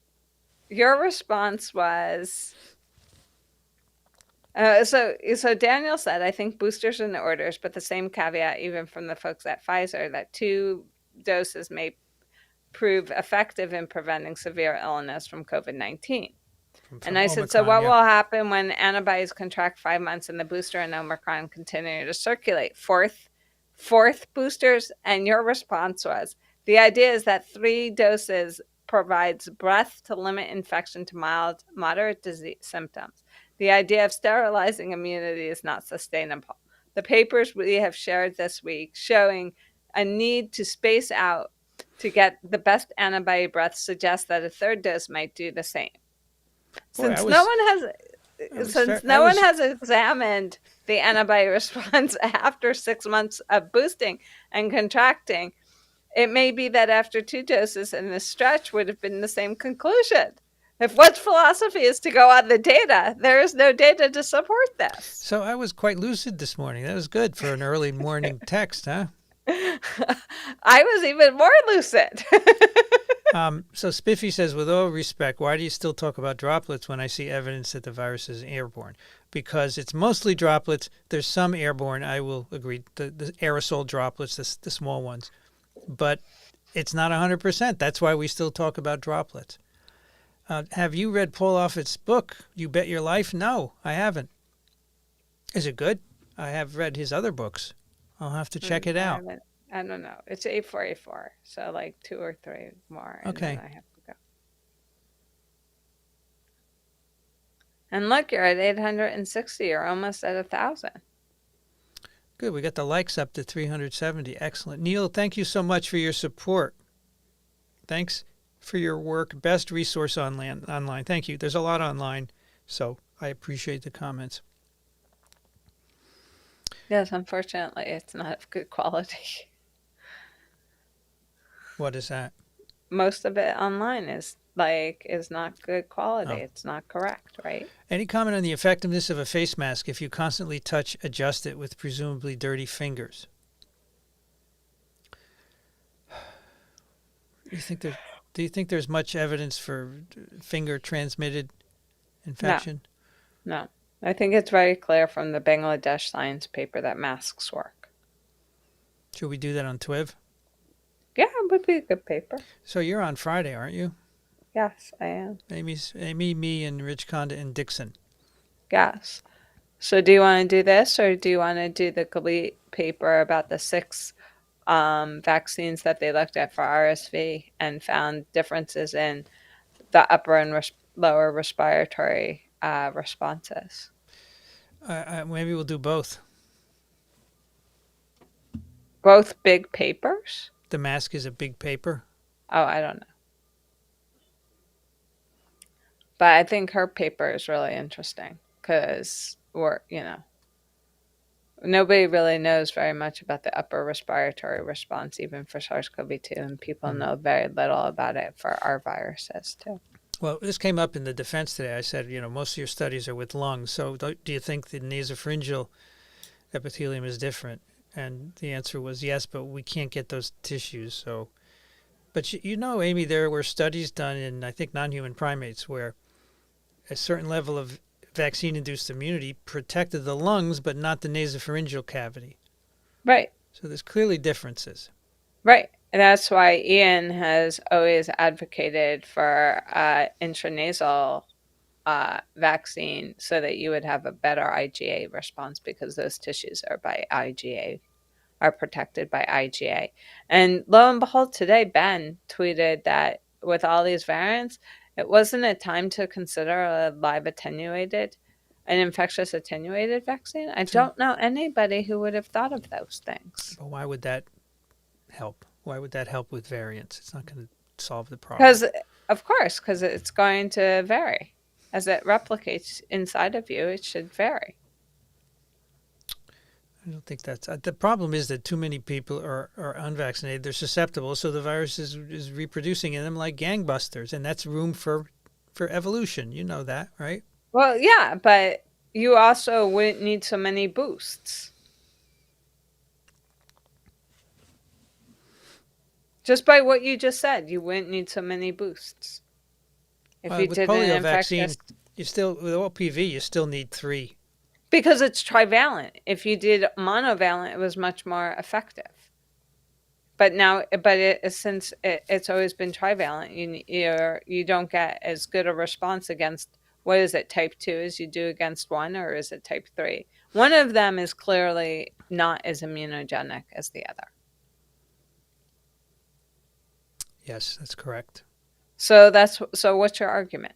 your response was, so Daniel said, I think boosters in the orders, but the same caveat even from the folks at Pfizer that 2 doses may prove effective in preventing severe illness from COVID-19. And I said, so what will happen when antibodies contract 5 months and the booster and Omicron continue to circulate? Fourth boosters? And your response was, the idea is that 3 doses provides breadth to limit infection to mild, moderate disease symptoms. The idea of sterilizing immunity is not sustainable. The papers we have shared this week showing a need to space out to get the best antibody breadth suggest that a 3rd dose might do the same. Since no one has examined the antibody response after 6 months of boosting and contracting, it may be that after 2 doses in this stretch would have been the same conclusion. If what philosophy is to go on the data, there is no data to support this. So I was quite lucid this morning. That was good for an early morning text, huh? I was even more lucid. So Spiffy says, with all respect, why do you still talk about droplets when I see evidence that the virus is airborne? Because it's mostly droplets. There's some airborne, I will agree, the aerosol droplets, the small ones. But it's not 100%. That's why we still talk about droplets. Have you read Paul Offit's book, You Bet Your Life? No, I haven't. Is it good? I have read his other books. I'll have to check it out. I don't know. It's 8484, so 2 or 3 more. And okay. Then I have to go. And look, you're at 860. You're almost at 1,000. Good. We got the likes up to 370. Excellent. Neil, thank you so much for your support. Thanks for your work. Best resource online. Thank you. There's a lot online, so I appreciate the comments. Yes, unfortunately, it's not of good quality. What is that? Most of it online is not good quality. Oh. It's not correct, right? Any comment on the effectiveness of a face mask if you constantly adjust it with presumably dirty fingers? Do you think there's much evidence for finger transmitted infection? No. I think it's very clear from the Bangladesh science paper that masks work. Should we do that on TWIV? Yeah, it would be a good paper. So you're on Friday, aren't you? Yes, I am. Amy, me, and Rich Conda and Dixon. Yes. So do you want to do this, or do you want to do the complete paper about the 6 vaccines that they looked at for RSV and found differences in the upper and lower respiratory responses? Maybe we'll do both. Both big papers? The mask is a big paper. Oh, I don't know. But I think her paper is really interesting because nobody really knows very much about the upper respiratory response, even for SARS CoV2, and people know very little about it for our viruses, too. Well, this came up in the defense today. I said, most of your studies are with lungs. So do you think the nasopharyngeal epithelium is different? And the answer was yes, but we can't get those tissues. So, but Amy, there were studies done in, I think, non-human primates where a certain level of vaccine-induced immunity protected the lungs, but not the nasopharyngeal cavity. Right. So there's clearly differences. Right. And that's why Ian has always advocated for intranasal vaccine so that you would have a better IgA response because those tissues are protected by IgA. And lo and behold, today Ben tweeted that with all these variants, it wasn't a time to consider an infectious attenuated vaccine. I don't know anybody who would have thought of those things. But why would that help? Why would that help with variants? It's not going to solve the problem. Because it's going to vary. As it replicates inside of you, it should vary. I don't think that's the problem. Is that too many people are unvaccinated? They're susceptible, so the virus is reproducing in them like gangbusters, and that's room for evolution. You know that, right? Well, yeah, but you also wouldn't need so many boosts. Just by what you just said, you wouldn't need so many boosts. If you did polio vaccine, with OPV, you still need 3. Because it's trivalent. If you did monovalent, it was much more effective. But since it's always been trivalent, you don't get as good a response against, what is it, type 2 as you do against 1, or is it type 3? One of them is clearly not as immunogenic as the other. Yes, that's correct. So what's your argument?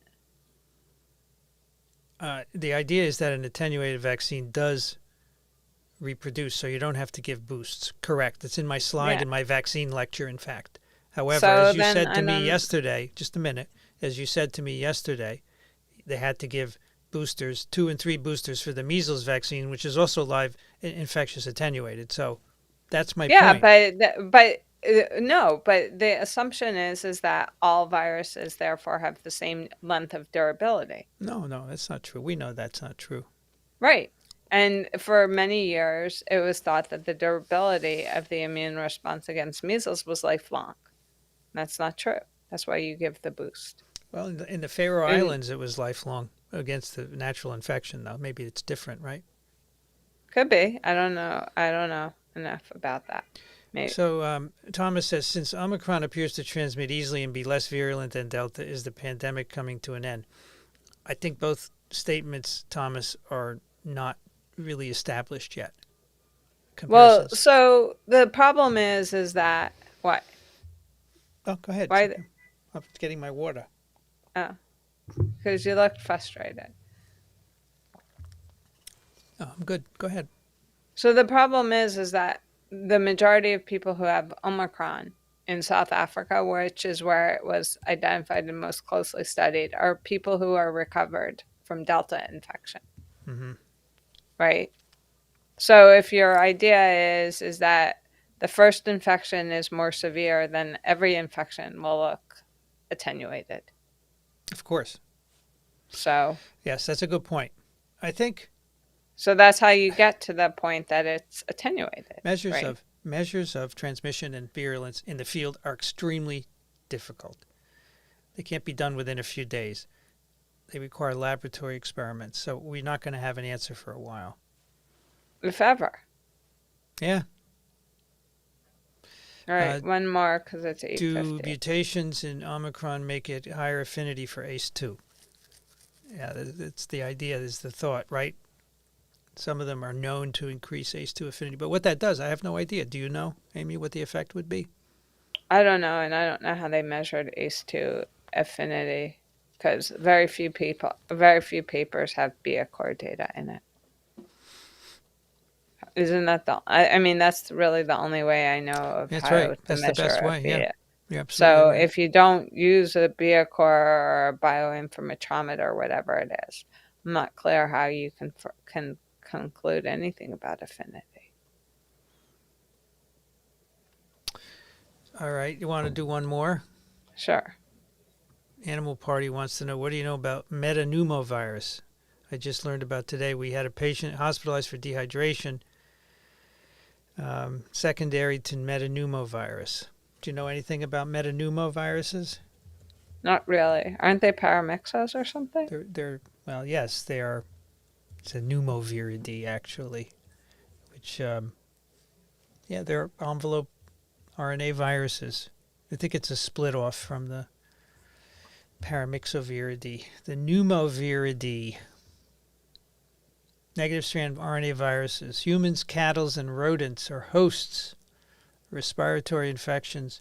The idea is that an attenuated vaccine does reproduce, so you don't have to give boosts. Correct. It's in my slide in my vaccine lecture, in fact. However, as you said to me yesterday, just a minute, as you said to me yesterday, they had to give boosters, 2 and 3 boosters for the measles vaccine, which is also live infectious attenuated. So that's my point. No, but the assumption is that all viruses therefore have the same length of durability. No, that's not true. We know that's not true. Right. And for many years, it was thought that the durability of the immune response against measles was lifelong. That's not true. That's why you give the boost. Well, in the Faroe Islands, it was lifelong against the natural infection, though. Maybe it's different, right? Could be. I don't know enough about that. Maybe. So Thomas says, since Omicron appears to transmit easily and be less virulent than Delta, is the pandemic coming to an end? I think both statements, Thomas, are not really established yet. Well, so the problem is that what? Oh, go ahead. I'm getting my water. Oh, because you looked frustrated. Oh, I'm good. Go ahead. So the problem is that the majority of people who have Omicron in South Africa, which is where it was identified and most closely studied, are people who are recovered from Delta infection, Mm-hmm. right? So if your idea is that the first infection is more severe, then every infection will look attenuated. Of course. So Yes, that's a good point. I think so that's how you get to the point that it's attenuated, measures right? of measures of transmission and virulence in the field are extremely difficult. They can't be done within a few days. They require laboratory experiments. So we're not going to have an answer for a while. If ever. Yeah. All right, one more because it's Do 8:50. mutations in Omicron make it higher affinity for ACE2? Yeah, that's the idea, is the thought, right? Some of them are known to increase ACE2 affinity. But what that does, I have no idea. Do you know, Amy, what the effect would be? I don't know, and I don't know how they measured ACE2 affinity because very few papers have BA-core data in it. Isn't that I mean, that's really the only way I know of That's right. how to That's the measure best a way. Yeah, BA. you're absolutely So right. if you don't use a BA-core or a bioinformatometer or whatever it is, I'm not clear how you can conclude anything about affinity. All right. You want to do one more? Sure. Animal Party wants to know, what do you know about metapneumovirus? I just learned about today. We had a patient hospitalized for dehydration, secondary to metapneumovirus. Do you know anything about metapneumoviruses? Not really. Aren't they paramyxos or something? They're well, yes, they are. It's a pneumoviridae, actually, which yeah, they're envelope RNA viruses. I think it's a split off from the paramyxoviridae. The pneumoviridae, negative strand RNA viruses. Humans, cattle, and rodents are hosts. Respiratory infections.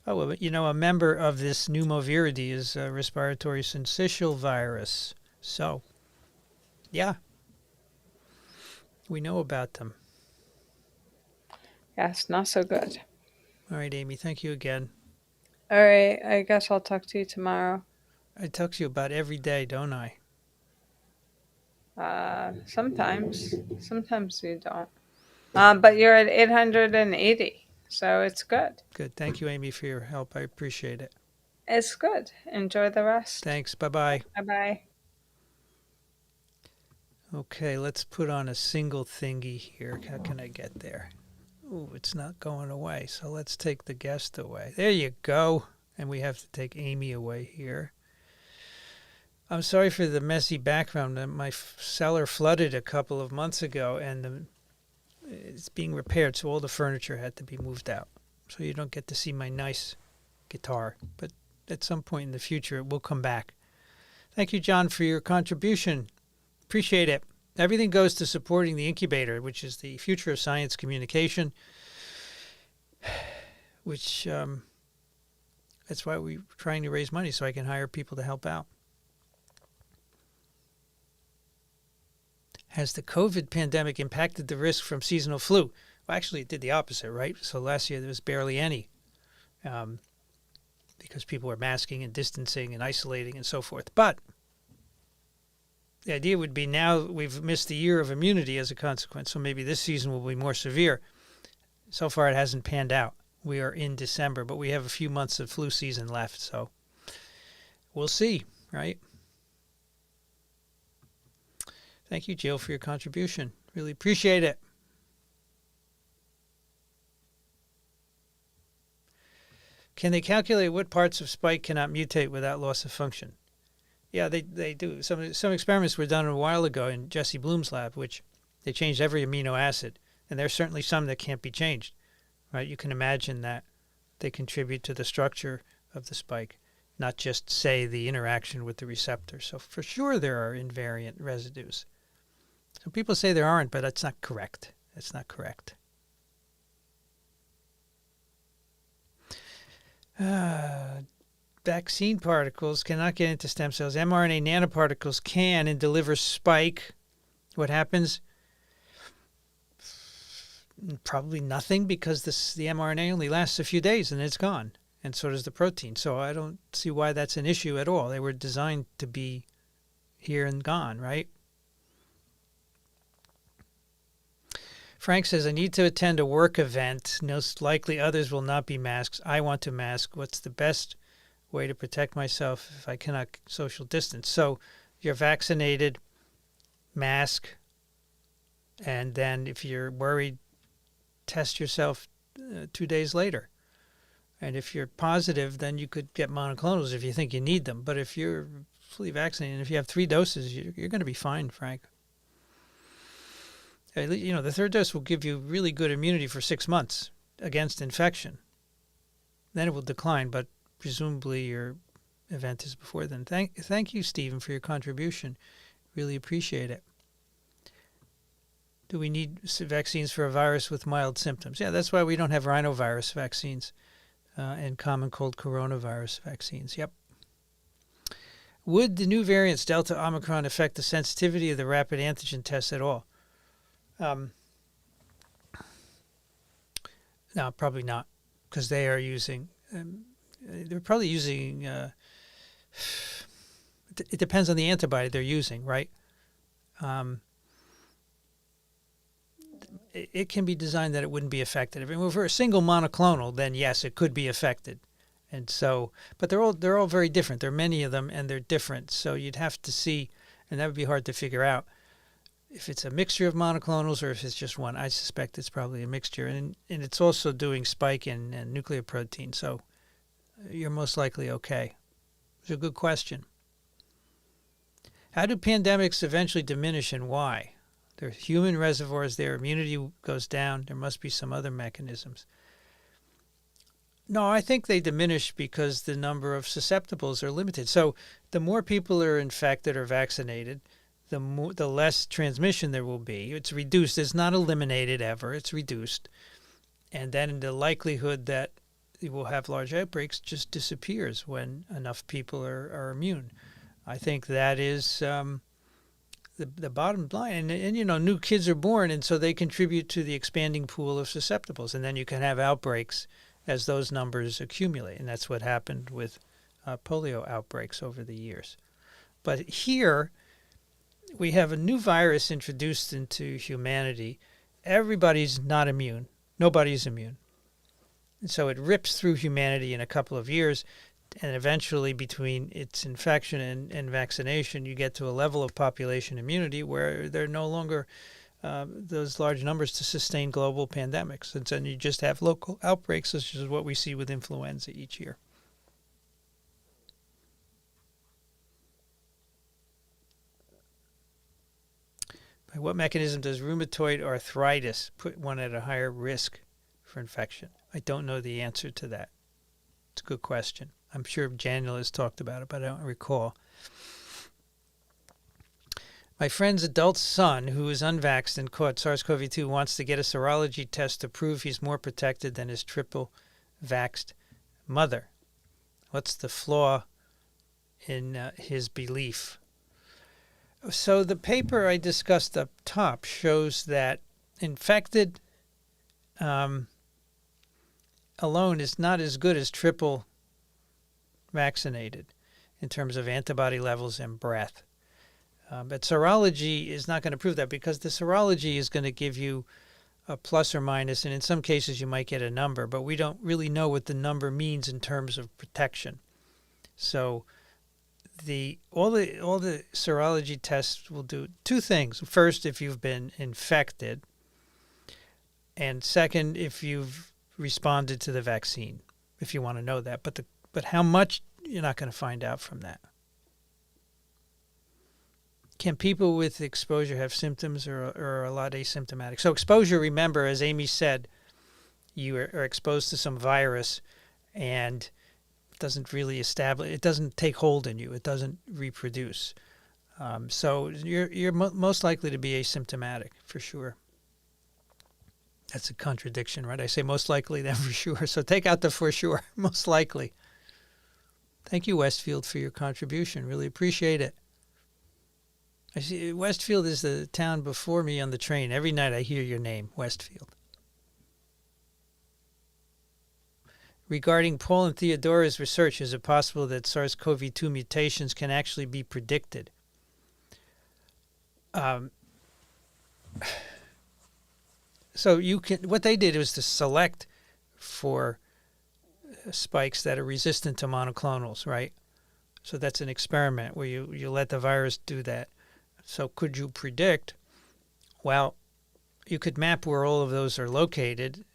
Oh, well, you know, a member of this pneumoviridae is respiratory syncytial virus. So, yeah, we know about them. Yes, not so good. All right, Amy, thank you again. All right, I guess I'll talk to you tomorrow. I talk to you about every day, don't I? Sometimes you don't. But you're at 880, so it's good. Good. Thank you, Amy, for your help. I appreciate it. It's good. Enjoy the rest. Thanks. Bye-bye. Bye-bye. Okay, let's put on a single thingy here. How can I get there? Ooh, it's not going away. So let's take the guest away. There you go. And we have to take Amy away here. I'm sorry for the messy background. My cellar flooded a couple of months ago, and it's being repaired, so all the furniture had to be moved out. So you don't get to see my nice guitar. But at some point in the future, it will come back. Thank you, John, for your contribution. Appreciate it. Everything goes to supporting the incubator, which is the future of science communication, which that's why we're trying to raise money so I can hire people to help out. Has the COVID pandemic impacted the risk from seasonal flu? Well, actually, it did the opposite, right? So last year there was barely any because people were masking and distancing and isolating and so forth. But the idea would be now we've missed the year of immunity as a consequence, so maybe this season will be more severe. So far, it hasn't panned out. We are in December, but we have a few months of flu season left, so we'll see, right? Thank you, Jill, for your contribution. Really appreciate it. Can they calculate what parts of spike cannot mutate without loss of function? Yeah, they do. Some experiments were done a while ago in Jesse Bloom's lab, which they changed every amino acid, and there's certainly some that can't be changed, right? You can imagine that they contribute to the structure of the spike, not just, say, the interaction with the receptor. So for sure there are invariant residues. Some people say there aren't, but that's not correct. That's not correct. Vaccine particles cannot get into stem cells. mRNA nanoparticles can and deliver spike. What happens? Probably nothing, because the mRNA only lasts a few days and it's gone, and so does the protein. So I don't see why that's an issue at all. They were designed to be here and gone, right? Frank says, I need to attend a work event. Most likely others will not be masked. I want to mask. What's the best way to protect myself if I cannot social distance? So you're vaccinated, mask, and then if you're worried, test yourself 2 days later. And if you're positive, then you could get monoclonals if you think you need them. But if you're fully vaccinated, and if you have 3 doses, you're going to be fine, Frank. The 3rd dose will give you really good immunity for 6 months against infection. Then it will decline, but presumably your event is before then. Thank you, Stephen, for your contribution. Really appreciate it. Do we need vaccines for a virus with mild symptoms? Yeah, that's why we don't have rhinovirus vaccines and common cold coronavirus vaccines. Yep. Would the new variants, Delta, Omicron, affect the sensitivity of the rapid antigen tests at all? No, probably not, because they are using, they're probably using, it depends on the antibody they're using, right? It can be designed that it wouldn't be affected. If it were for a single monoclonal, then yes, it could be affected. And so, but they're all very different. There are many of them, and they're different. So you'd have to see, and that would be hard to figure out, if it's a mixture of monoclonals or if it's just one. I suspect it's probably a mixture. And it's also doing spike and nucleoprotein, so you're most likely okay. It's a good question. How do pandemics eventually diminish, and why? There are human reservoirs there. Immunity goes down. There must be some other mechanisms. No, I think they diminish because the number of susceptibles are limited. So the more people are infected or vaccinated, the less transmission there will be. It's reduced. It's not eliminated ever. It's reduced. And then the likelihood that you will have large outbreaks just disappears when enough people are immune. I think that is the bottom line. And new kids are born, and so they contribute to the expanding pool of susceptibles. And then you can have outbreaks as those numbers accumulate. And that's what happened with polio outbreaks over the years. But here, we have a new virus introduced into humanity. Everybody's not immune. Nobody's immune. And so it rips through humanity in a couple of years, and eventually between its infection and vaccination, you get to a level of population immunity where there are no longer those large numbers to sustain global pandemics. And then you just have local outbreaks, such as what we see with influenza each year. By what mechanism does rheumatoid arthritis put one at a higher risk for infection? I don't know the answer to that. It's a good question. I'm sure Daniel has talked about it, but I don't recall. My friend's adult son, who is unvaxxed and caught SARS CoV2, wants to get a serology test to prove he's more protected than his triple-vaxxed mother. What's the flaw in his belief? So the paper I discussed up top shows that infected alone is not as good as triple vaccinated in terms of antibody levels and breadth. But serology is not going to prove that, because the serology is going to give you a plus or minus, and in some cases you might get a number, but we don't really know what the number means in terms of protection. So all the serology tests will do 2 things. First, if you've been infected, and second, if you've responded to the vaccine, if you want to know that. But how much, you're not going to find out from that. Can people with exposure have symptoms or a lot asymptomatic? So exposure, remember, as Amy said, you are exposed to some virus, and doesn't really it doesn't take hold in you. It doesn't reproduce. So you're most likely to be asymptomatic, for sure. That's a contradiction, right? I say most likely, then for sure. So take out the for sure, most likely. Thank you, Westfield, for your contribution. Really appreciate it. I see Westfield is the town before me on the train. Every night I hear your name, Westfield. Regarding Paul and Theodora's research, is it possible that SARS CoV2 mutations can actually be predicted? So you can. What they did was to select for spikes that are resistant to monoclonals, right? So that's an experiment where you let the virus do that. So could you predict? Well, you could map where all of those are located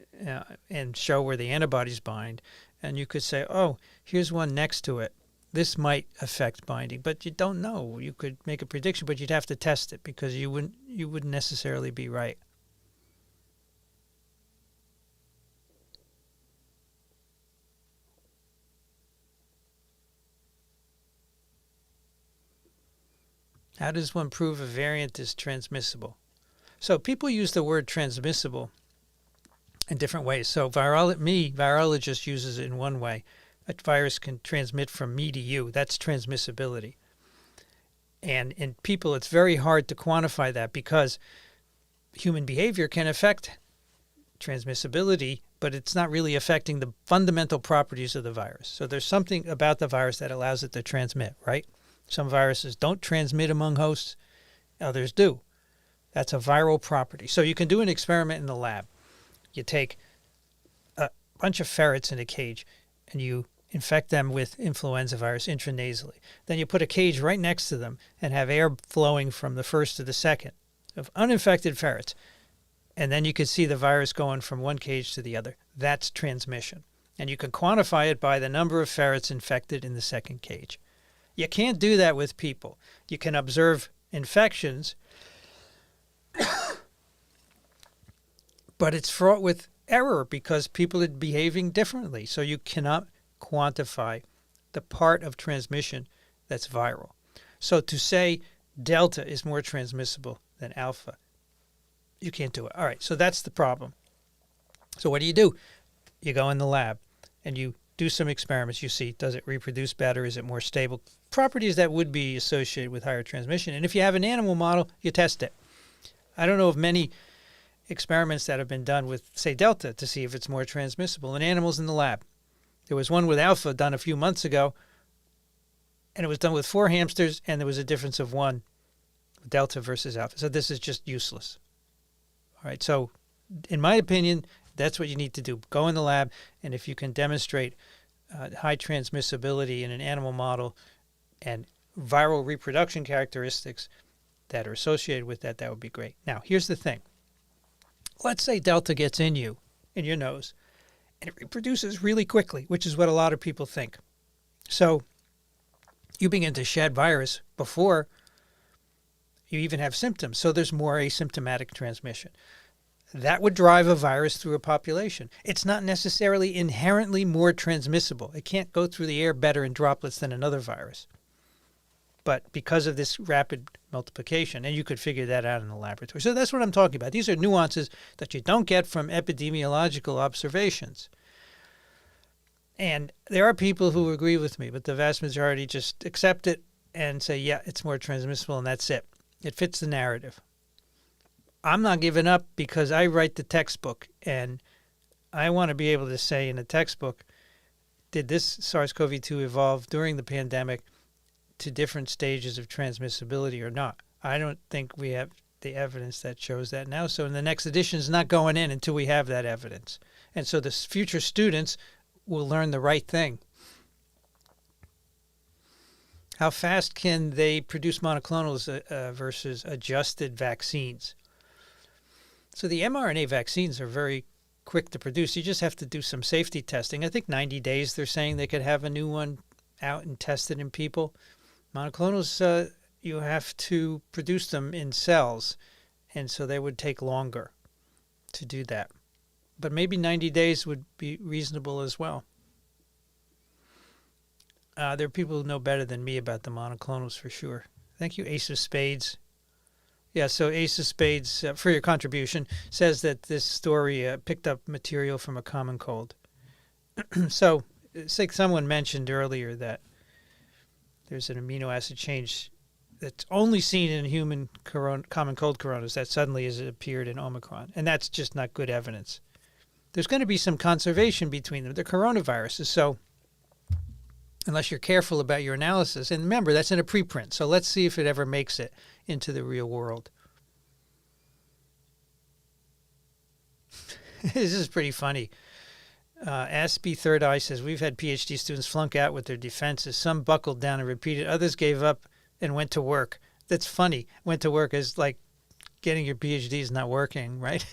and show where the antibodies bind. And you could say, oh, here's one next to it. This might affect binding, but you don't know. You could make a prediction, but you'd have to test it because you wouldn't necessarily be right. How does one prove a variant is transmissible? So people use the word transmissible in different ways. So virologist uses it in one way. A virus can transmit from me to you. That's transmissibility. And in people, it's very hard to quantify that because human behavior can affect transmissibility, but it's not really affecting the fundamental properties of the virus. So there's something about the virus that allows it to transmit, right? Some viruses don't transmit among hosts, others do. That's a viral property. So you can do an experiment in the lab. You take a bunch of ferrets in a cage and you infect them with influenza virus intranasally. Then you put a cage right next to them and have air flowing from the first to the second of uninfected ferrets. And then you can see the virus going from one cage to the other. That's transmission. And you can quantify it by the number of ferrets infected in the second cage. You can't do that with people. You can observe infections, but it's fraught with error because people are behaving differently. So you cannot quantify the part of transmission that's viral. So to say Delta is more transmissible than Alpha, you can't do it. All right, so that's the problem. So what do? You go in the lab and you do some experiments. You see, does it reproduce better? Is it more stable? Properties that would be associated with higher transmission. And if you have an animal model, you test it. I don't know of many experiments that have been done with, say, Delta to see if it's more transmissible in animals in the lab. There was one with Alpha done a few months ago, and it was done with 4 hamsters, and there was a difference of 1 Delta versus Alpha. So this is just useless. All right, so in my opinion, that's what you need to do. Go in the lab, and if you can demonstrate high transmissibility in an animal model and viral reproduction characteristics that are associated with that, that would be great. Now, here's the thing. Let's say Delta gets in your nose, and it reproduces really quickly, which is what a lot of people think. So you begin to shed virus before you even have symptoms. So there's more asymptomatic transmission. That would drive a virus through a population. It's not necessarily inherently more transmissible. It can't go through the air better in droplets than another virus. But because of this rapid multiplication, and you could figure that out in the laboratory. So that's what I'm talking about. These are nuances that you don't get from epidemiological observations. And there are people who agree with me, but the vast majority just accept it and say, yeah, it's more transmissible, and that's it. It fits the narrative. I'm not giving up because I write the textbook, and I want to be able to say in the textbook, did this SARS-CoV-2 evolve during the pandemic to different stages of transmissibility or not? I don't think we have the evidence that shows that now. So in the next edition is not going in until we have that evidence. And so the future students will learn the right thing. How fast can they produce monoclonals versus adjusted vaccines? So the mRNA vaccines are very quick to produce. You just have to do some safety testing. I think 90 days they're saying they could have a new one out and tested in people. Monoclonals, you have to produce them in cells, and so they would take longer to do that. But maybe 90 days would be reasonable as well. There are people who know better than me about the monoclonals for sure. Thank you, Ace of Spades. Yeah, so Ace of Spades, for your contribution, says that this story picked up material from a common cold. So it's like someone mentioned earlier that there's an amino acid change that's only seen in human common cold coronas that suddenly has appeared in Omicron. And that's just not good evidence. there's going to be some conservation between them. They're coronaviruses. So unless you're careful about your analysis, and remember, that's in a preprint. So let's see if it ever makes it into the real world. This is pretty funny. Aspie Third Eye says, we've had PhD students flunk out with their defenses. Some buckled down and repeated. Others gave up and went to work. That's funny. Went to work is like getting your PhD is not working, right?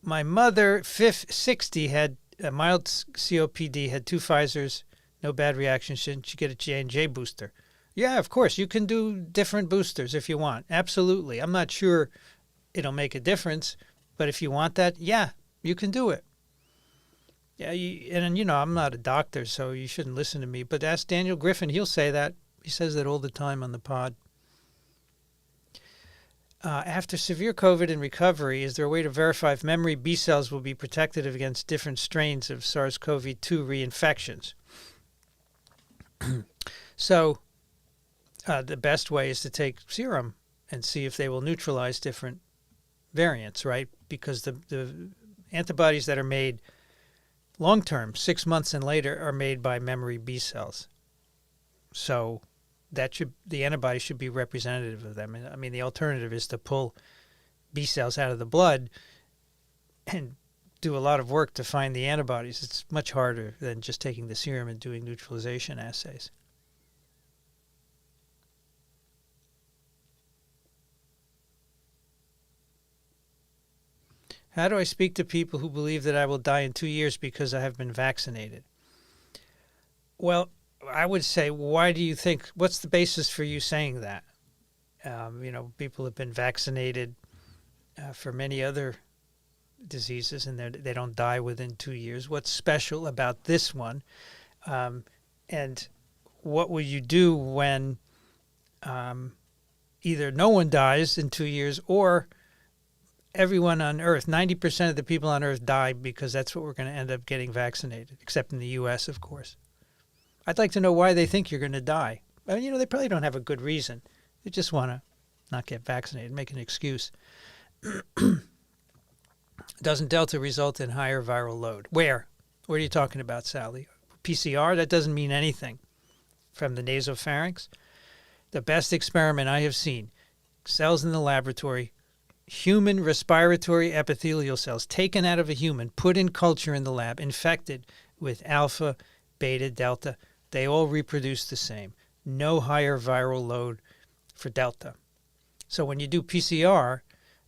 My mother, 60, had a mild COPD, had 2 Pfizers, no bad reaction. Shouldn't she get a J&J booster? Yeah, of course. You can do different boosters if you want. Absolutely. I'm not sure it'll make a difference, but if you want that, yeah, you can do it. Yeah, and I'm not a doctor, so you shouldn't listen to me, but ask Daniel Griffin. He'll say that. He says that all the time on the pod. After severe COVID and recovery, is there a way to verify if memory B cells will be protective against different strains of SARS CoV2 reinfections? So the best way is to take serum and see if they will neutralize different variants, right? Because the antibodies that are made long-term, 6 months and later, are made by memory B cells. So the antibody should be representative of them. I mean, the alternative is to pull B cells out of the blood and do a lot of work to find the antibodies. It's much harder than just taking the serum and doing neutralization assays. How do I speak to people who believe that I will die in 2 years because I have been vaccinated? Well, I would say, why do you think, what's the basis for you saying that? People have been vaccinated for many other diseases and they don't die within 2 years. What's special about this one? And what will you do when either no one dies in 2 years or everyone on Earth, 90% of the people on Earth die because that's what we're going to end up getting vaccinated, except in the U.S., of course. I'd like to know why they think you're going to die. I mean, they probably don't have a good reason. They just want to not get vaccinated, make an excuse. Doesn't Delta result in higher viral load? Where? What are you talking about, Sally? PCR? That doesn't mean anything. From the nasopharynx? The best experiment I have seen, cells in the laboratory, human respiratory epithelial cells taken out of a human, put in culture in the lab, infected with alpha, beta, delta. They all reproduce the same. No higher viral load for delta. So when you do PCR,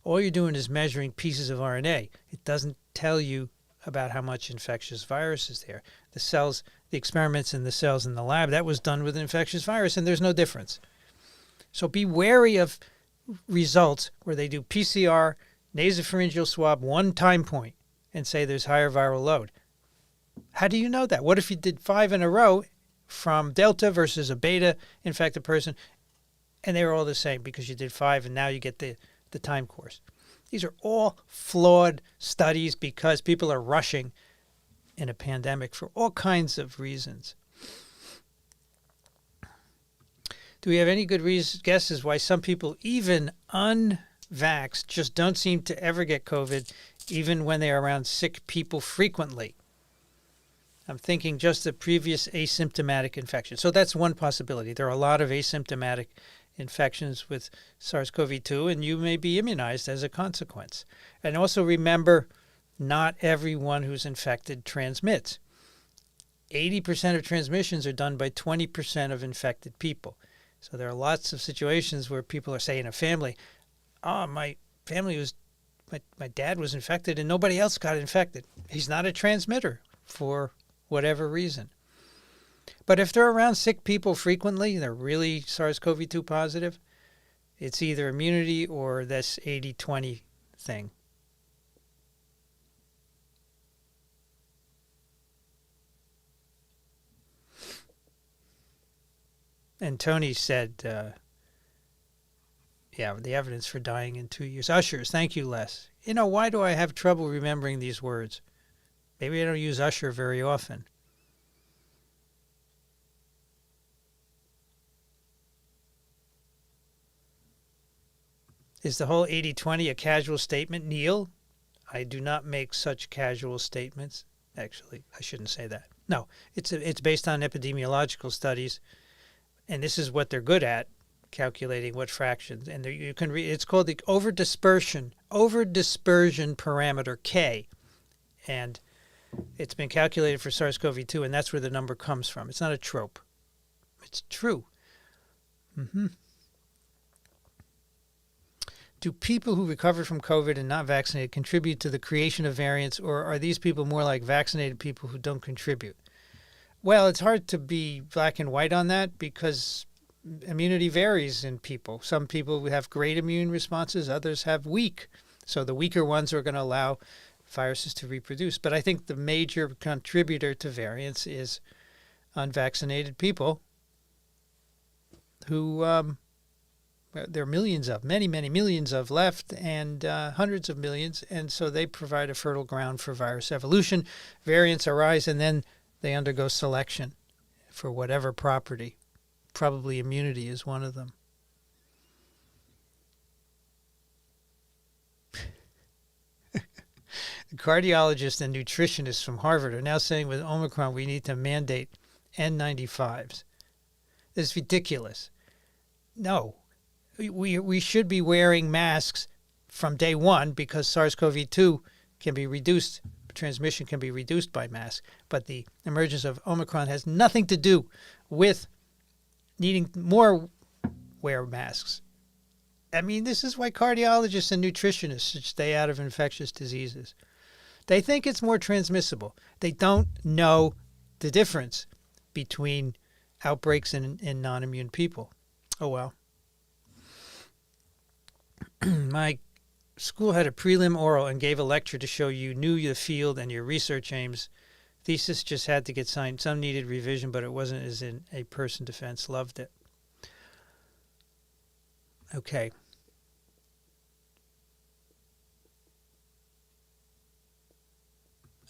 all you're doing is measuring pieces of RNA. It doesn't tell you about how much infectious virus is there. The experiments in the cells in the lab, that was done with an infectious virus, and there's no difference. So be wary of results where they do PCR, nasopharyngeal swab, one time point, and say there's higher viral load. How do you know that? What if you did 5 in a row from Delta versus a beta infected person, and they were all the same because you did 5 and now you get the time course? These are all flawed studies because people are rushing in a pandemic for all kinds of reasons. Do we have any good guesses why some people, even unvaxxed, just don't seem to ever get COVID, even when they are around sick people frequently? I'm thinking just the previous asymptomatic infection. So that's one possibility. There are a lot of asymptomatic infections with SARS CoV2, and you may be immunized as a consequence. And also remember, not everyone who's infected transmits. 80% of transmissions are done by 20% of infected people. So there are lots of situations where people are saying in a family, my dad was infected and nobody else got infected. He's not a transmitter for whatever reason. But if they're around sick people frequently, they're really SARS-CoV-2 positive, it's either immunity or this 80-20 thing. And Tony said, the evidence for dying in 2 years. Ushers, thank you, Les. Why do I have trouble remembering these words? Maybe I don't use usher very often. Is the whole 80-20 a casual statement, Neil? I do not make such casual statements. Actually, I shouldn't say that. No, it's based on epidemiological studies, and this is what they're good at, calculating what fractions. And there, you can read. It's called the overdispersion parameter K, and it's been calculated for SARS CoV2, and that's where the number comes from. It's not a trope. It's true. Do people who recovered from COVID and not vaccinated contribute to the creation of variants, or are these people more like vaccinated people who don't contribute? Well, it's hard to be black and white on that because immunity varies in people. Some people have great immune responses, others have weak. So the weaker ones are going to allow viruses to reproduce. But I think the major contributor to variants is unvaccinated people who there are millions of, many millions of left, and hundreds of millions. And so they provide a fertile ground for virus evolution. Variants arise and then they undergo selection for whatever property. Probably immunity is one of them. Cardiologists and nutritionists from Harvard are now saying with Omicron we need to mandate N95s. This is ridiculous. No. We should be wearing masks from day one because SARS CoV2 can be reduced, transmission can be reduced by masks. But the emergence of Omicron has nothing to do with needing more wear masks. I mean, this is why cardiologists and nutritionists should stay out of infectious diseases. They think it's more transmissible. They don't know the difference between outbreaks and non-immune people. Oh, well. My school had a prelim oral and gave a lecture to show you knew the field and your research aims. Thesis just had to get signed. Some needed revision, but it wasn't as in a person defense. Loved it. Okay.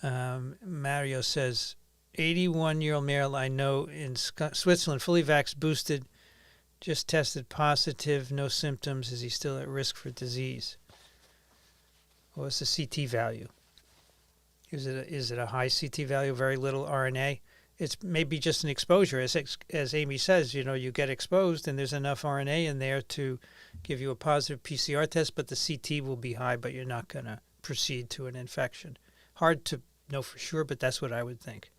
Mario says, 81-year-old male I know in Switzerland, fully vaxxed, boosted, just tested positive, no symptoms. Is he still at risk for disease? What's the CT value? Is it a high CT value, very little RNA? It's maybe just an exposure. As Amy says, you get exposed and there's enough RNA in there to give you a positive PCR test, but the CT will be high, but you're not going to proceed to an infection. Hard to know for sure, but that's what I would think.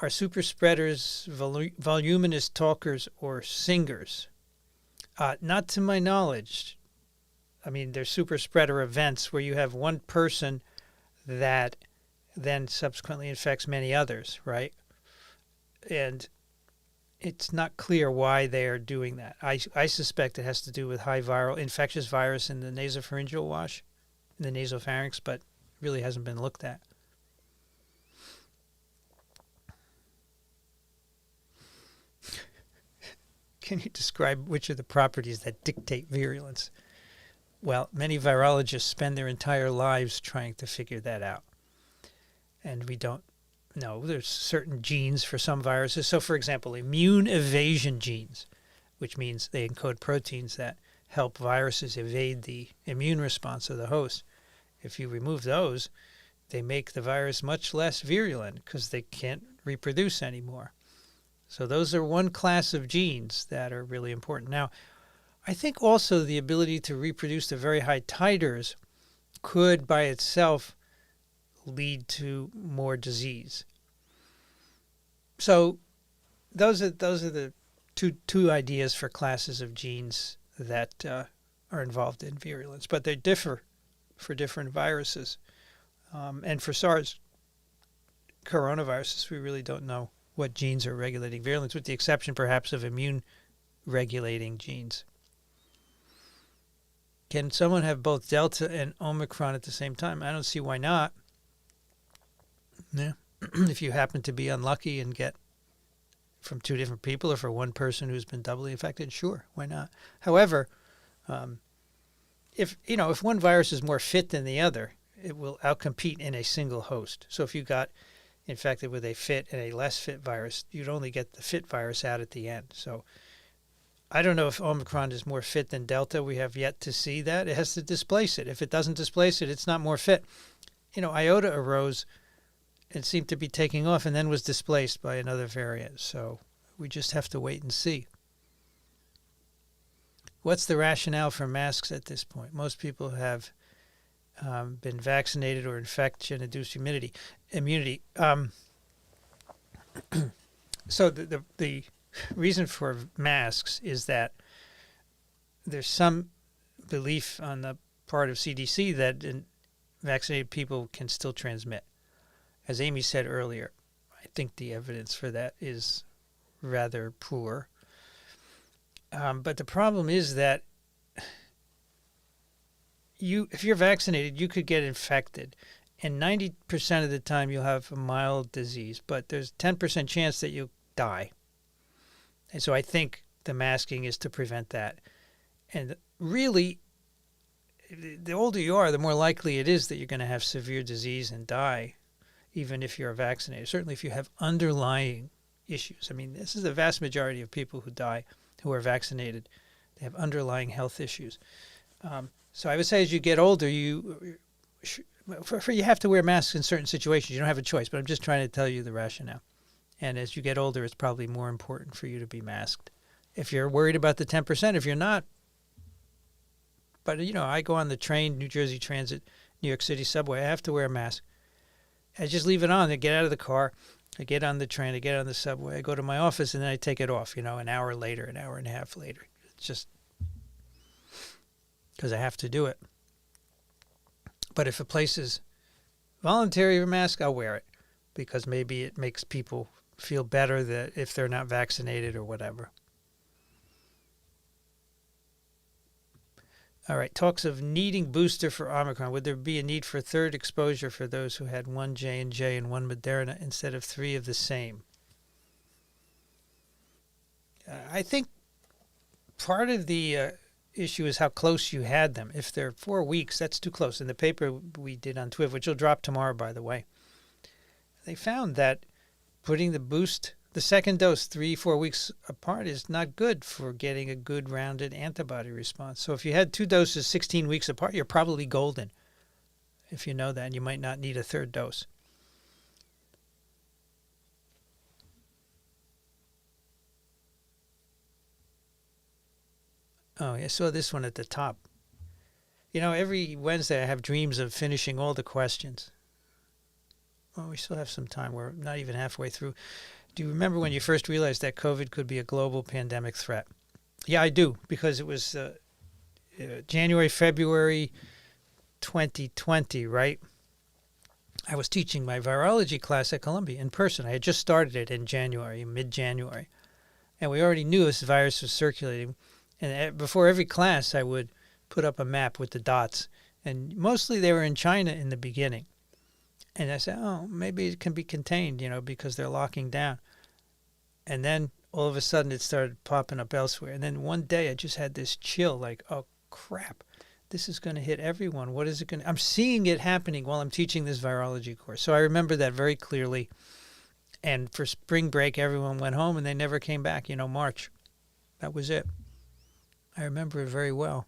Are super spreaders voluminous talkers or singers? Not to my knowledge. I mean, there's super spreader events where you have one person that then subsequently infects many others, right? And it's not clear why they are doing that. I suspect it has to do with high viral infectious virus in the nasopharyngeal wash, in the nasopharynx, but really hasn't been looked at. Can you describe which of the properties that dictate virulence? Well, many virologists spend their entire lives trying to figure that out. And we don't know. There's certain genes for some viruses. So, for example, immune evasion genes, which means they encode proteins that help viruses evade the immune response of the host. If you remove those, they make the virus much less virulent because they can't reproduce anymore. So those are one class of genes that are really important. Now, I think also the ability to reproduce to very high titers could by itself lead to more disease. So those are the two ideas for classes of genes that are involved in virulence, but they differ for different viruses. And for SARS coronaviruses, we really don't know what genes are regulating virulence, with the exception perhaps of immune regulating genes. Can someone have both Delta and Omicron at the same time? I don't see why not. Yeah. If you happen to be unlucky and get from two different people, or for one person who's been doubly infected, sure, why not? However, if one virus is more fit than the other, it will outcompete in a single host. So if you got infected with a fit and a less fit virus, you'd only get the fit virus out at the end. So I don't know if Omicron is more fit than Delta. We have yet to see that. It has to displace it. If it doesn't displace it, it's not more fit. Iota arose and seemed to be taking off and then was displaced by another variant. So we just have to wait and see. What's the rationale for masks at this point? Most people have been vaccinated or infection-induced immunity. So the reason for masks is that there's some belief on the part of CDC that vaccinated people can still transmit. As Amy said earlier, I think the evidence for that is rather poor. But the problem is that if you're vaccinated, you could get infected. And 90% of the time you'll have a mild disease, but there's 10% chance that you'll die. And so I think the masking is to prevent that. And really, the older you are, the more likely it is that you're going to have severe disease and die, even if you're vaccinated. Certainly if you have underlying issues. I mean, this is the vast majority of people who die who are vaccinated. They have underlying health issues. So I would say as you get older, you have to wear masks in certain situations. You don't have a choice, but I'm just trying to tell you the rationale. And as you get older, it's probably more important for you to be masked. If you're worried about the 10%, if you're not, but I go on the train, New Jersey Transit, New York City subway, I have to wear a mask. I just leave it on. I get out of the car, I get on the train, I get on the subway, I go to my office, and then I take it off, an hour later, an hour and a half later. It's just because I have to do it. But if a place is voluntary mask, I'll wear it because maybe it makes people feel better that if they're not vaccinated or whatever. All right, talks of needing booster for Omicron. Would there be a need for third exposure for those who had one J&J and one Moderna instead of 3 of the same? I think part of the issue is how close you had them. If they're 4 weeks, that's too close. In the paper we did on TWIV, which will drop tomorrow, by the way, they found that putting the second dose 3-4 weeks apart is not good for getting a good rounded antibody response. So if you had 2 doses 16 weeks apart, you're probably golden. If you know that, and you might not need a third dose. Oh, I saw this one at the top. Every Wednesday I have dreams of finishing all the questions. Well, we still have some time. We're not even halfway through. Do you remember when you first realized that COVID could be a global pandemic threat? Yeah, I do, because it was January, February 2020, right? I was teaching my virology class at Columbia in person. I had just started it in January, mid-January. And we already knew this virus was circulating. And before every class, I would put up a map with the dots. And mostly they were in China in the beginning. And I said, oh, maybe it can be contained, because they're locking down. And then all of a sudden it started popping up elsewhere. And then one day I just had this chill, like, oh, crap, this is going to hit everyone. What is it going to... I'm seeing it happening while I'm teaching this virology course. So I remember that very clearly. And for spring break, everyone went home and they never came back, March. That was it. I remember it very well.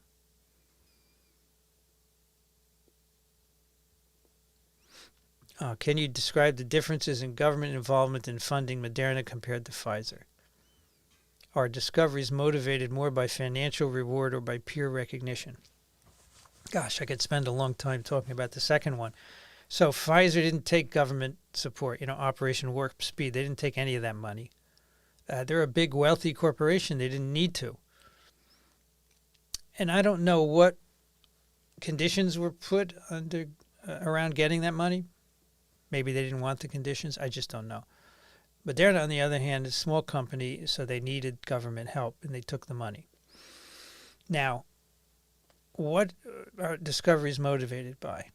Can you describe the differences in government involvement in funding Moderna compared to Pfizer? Are discoveries motivated more by financial reward or by peer recognition? Gosh, I could spend a long time talking about the second one. So Pfizer didn't take government support, Operation Warp Speed. They didn't take any of that money. They're a big, wealthy corporation. They didn't need to. And I don't know what conditions were put under around getting that money. Maybe they didn't want the conditions. I just don't know. Moderna, on the other hand, is a small company, so they needed government help, and they took the money. Now, what are discoveries motivated by?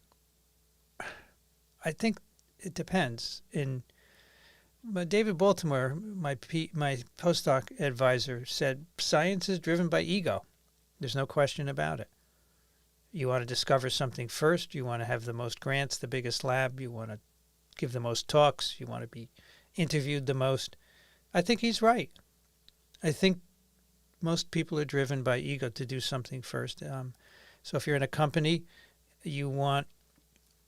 I think it depends. David Baltimore, my postdoc advisor, said science is driven by ego. There's no question about it. You want to discover something first. You want to have the most grants, the biggest lab. You want to give the most talks. You want to be interviewed the most. I think he's right. I think most people are driven by ego to do something first. So if you're in a company, you want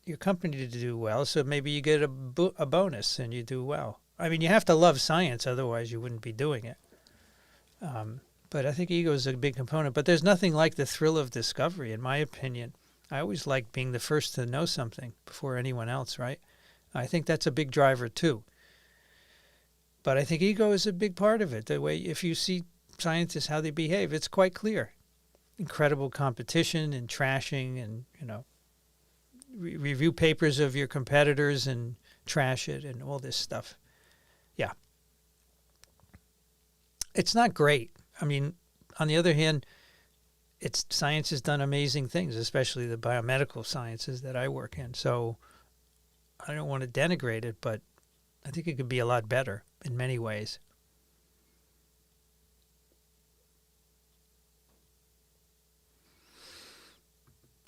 your company to do well, so maybe you get a bonus and you do well. I mean, you have to love science, otherwise you wouldn't be doing it. But I think ego is a big component. But there's nothing like the thrill of discovery, in my opinion. I always like being the first to know something before anyone else, right? I think that's a big driver too. But I think ego is a big part of it. The way, if you see scientists, how they behave, it's quite clear. Incredible competition and trashing and, review papers of your competitors and trash it and all this stuff. Yeah. It's not great. I mean, on the other hand, science has done amazing things, especially the biomedical sciences that I work in. So I don't want to denigrate it, but I think it could be a lot better in many ways.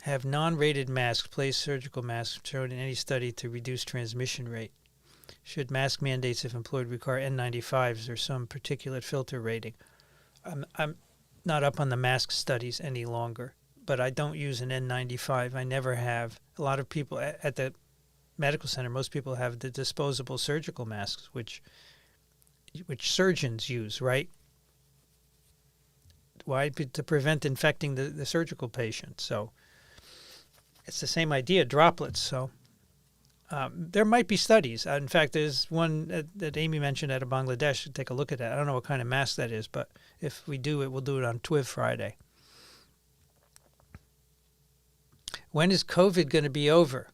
Have non-rated masks, place surgical masks shown in any study to reduce transmission rate? Should mask mandates, if employed, require N95s or some particulate filter rating? I'm not up on the mask studies any longer, but I don't use an N95. I never have. A lot of people at the medical center, most people have the disposable surgical masks, which surgeons use, right? Why? To prevent infecting the surgical patient. So it's the same idea, droplets. So there might be studies. In fact, there's one that Amy mentioned out of Bangladesh. Take a look at that. I don't know what kind of mask that is, but if we do it, we'll do it on TWIV Friday. When is COVID going to be over?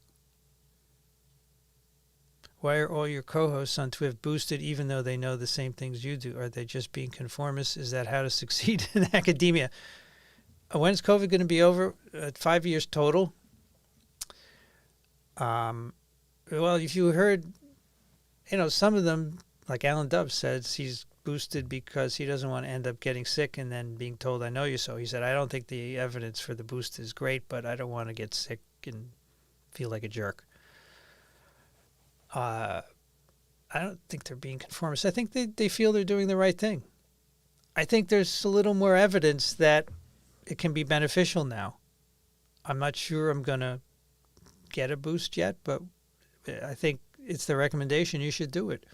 Why are all your co-hosts on TWIV boosted even though they know the same things you do? Are they just being conformists? Is that how to succeed in academia? When is COVID going to be over? 5 years total? Well, if you heard, some of them, like Alan Dubs says, he's boosted because he doesn't want to end up getting sick and then being told, I know you so. He said, I don't think the evidence for the boost is great, but I don't want to get sick and feel like a jerk. I don't think they're being conformist. I think they feel they're doing the right thing. I think there's a little more evidence that it can be beneficial now. I'm not sure I'm going to get a boost yet, but I think it's the recommendation. You should do it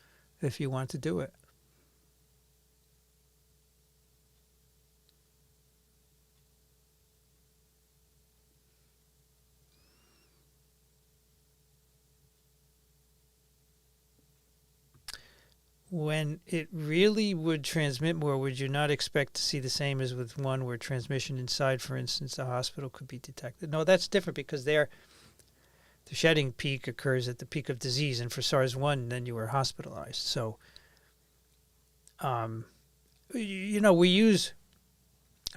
if you want to do it. When it really would transmit more, would you not expect to see the same as with one where transmission inside, for instance, the hospital could be detected? No, that's different because the shedding peak occurs at the peak of disease, and for SARS-1, then you were hospitalized. So, we use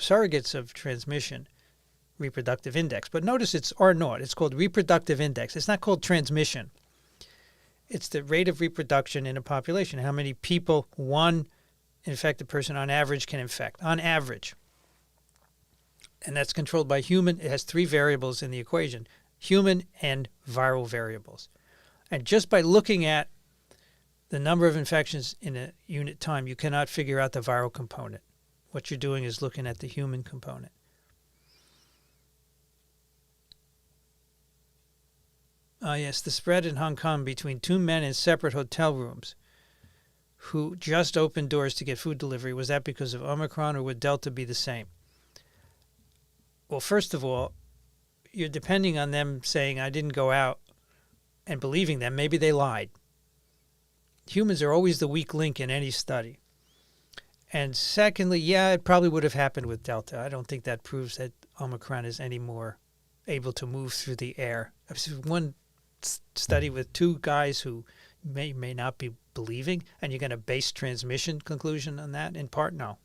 surrogates of transmission, reproductive index, but notice it's R0. It's called reproductive index. It's not called transmission. It's the rate of reproduction in a population. How many people one infected person on average can infect, on average. And that's controlled by human. It has three variables in the equation, human and viral variables. And just by looking at the number of infections in a unit time, you cannot figure out the viral component. What you're doing is looking at the human component. Yes, the spread in Hong Kong between two men in separate hotel rooms who just opened doors to get food delivery. Was that because of Omicron, or would Delta be the same? Well, first of all, you're depending on them saying, I didn't go out, and believing them. Maybe they lied. Humans are always the weak link in any study. And secondly, yeah, it probably would have happened with Delta. I don't think that proves that Omicron is any more able to move through the air. I've seen one study with two guys who may not be believing, and you're going to base transmission conclusion on that? In part, no.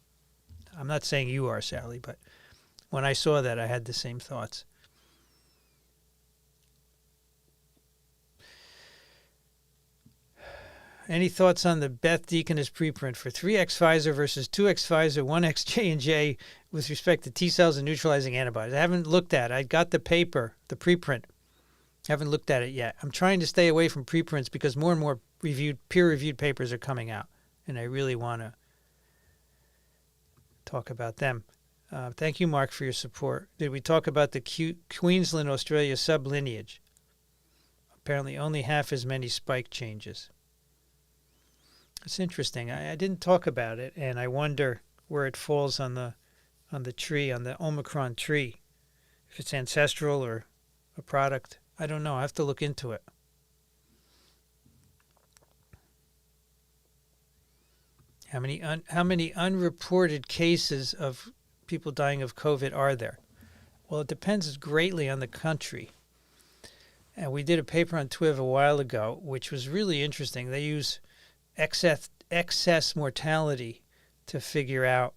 I'm not saying you are, Sally, but when I saw that, I had the same thoughts. Any thoughts on the Beth Deaconess preprint for 3x Pfizer versus 2x Pfizer, 1x J&J with respect to T cells and neutralizing antibodies? I haven't looked at it. I got the paper, the preprint. Haven't looked at it yet. I'm trying to stay away from preprints because more and more peer-reviewed papers are coming out, and I really want to talk about them. Thank you, Mark, for your support. Did we talk about the Queensland, Australia sublineage? Apparently only half as many spike changes. It's interesting. I didn't talk about it, and I wonder where it falls on the tree, on the Omicron tree. If it's ancestral or a product, I don't know. I have to look into it. How many unreported cases of people dying of COVID are there? Well, it depends greatly on the country. And we did a paper on TWIV a while ago, which was really interesting. They use excess mortality to figure out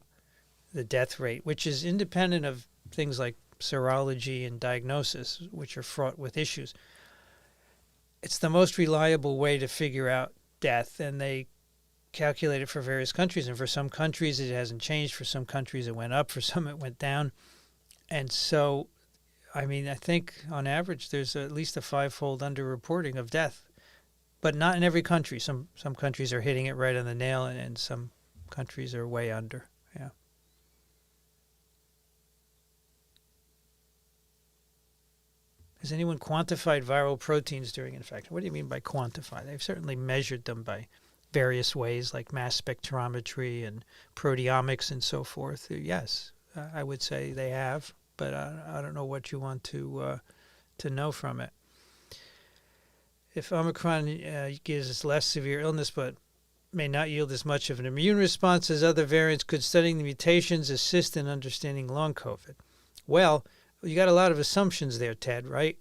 the death rate, which is independent of things like serology and diagnosis, which are fraught with issues. It's the most reliable way to figure out death, and they calculate it for various countries. And for some countries, it hasn't changed. For some countries, it went up. For some, it went down. And so, I mean, I think on average, there's at least a 5-fold underreporting of death, but not in every country. Some countries are hitting it right on the nail, and some countries are way under. Yeah. Has anyone quantified viral proteins during infection? What do you mean by quantify? They've certainly measured them by various ways, like mass spectrometry and proteomics and so forth. Yes, I would say they have, but I don't know what you want to know from it. If Omicron gives us less severe illness but may not yield as much of an immune response as other variants, could studying the mutations assist in understanding long COVID? Well, you got a lot of assumptions there, Ted, right?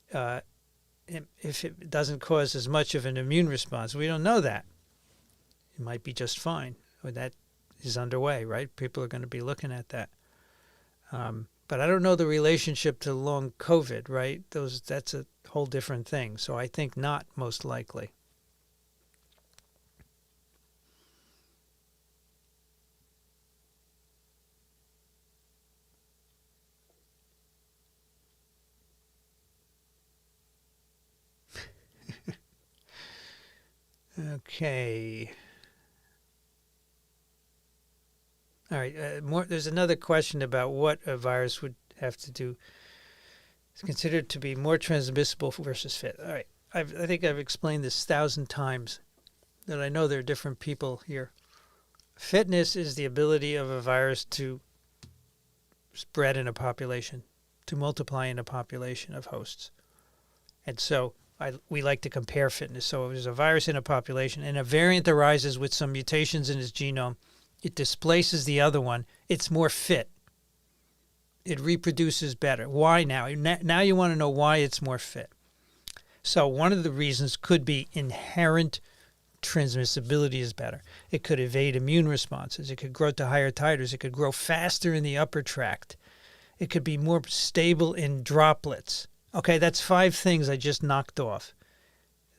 If it doesn't cause as much of an immune response, we don't know that. It might be just fine. That is underway, right? People are going to be looking at that. But I don't know the relationship to long COVID, right? That's a whole different thing. So I think not, most likely. Okay. All right. There's another question about what a virus would have to do. It's considered to be more transmissible versus fit. All right. I think I've explained this 1,000 times, that I know there are different people here. Fitness is the ability of a virus to spread in a population, to multiply in a population of hosts. And so we like to compare fitness. So if there's a virus in a population and a variant arises with some mutations in its genome, it displaces the other one, it's more fit. It reproduces better. Why now? Now you want to know why it's more fit. So one of the reasons could be inherent transmissibility is better. It could evade immune responses. It could grow to higher titers. It could grow faster in the upper tract. It could be more stable in droplets. Okay, that's 5 things I just knocked off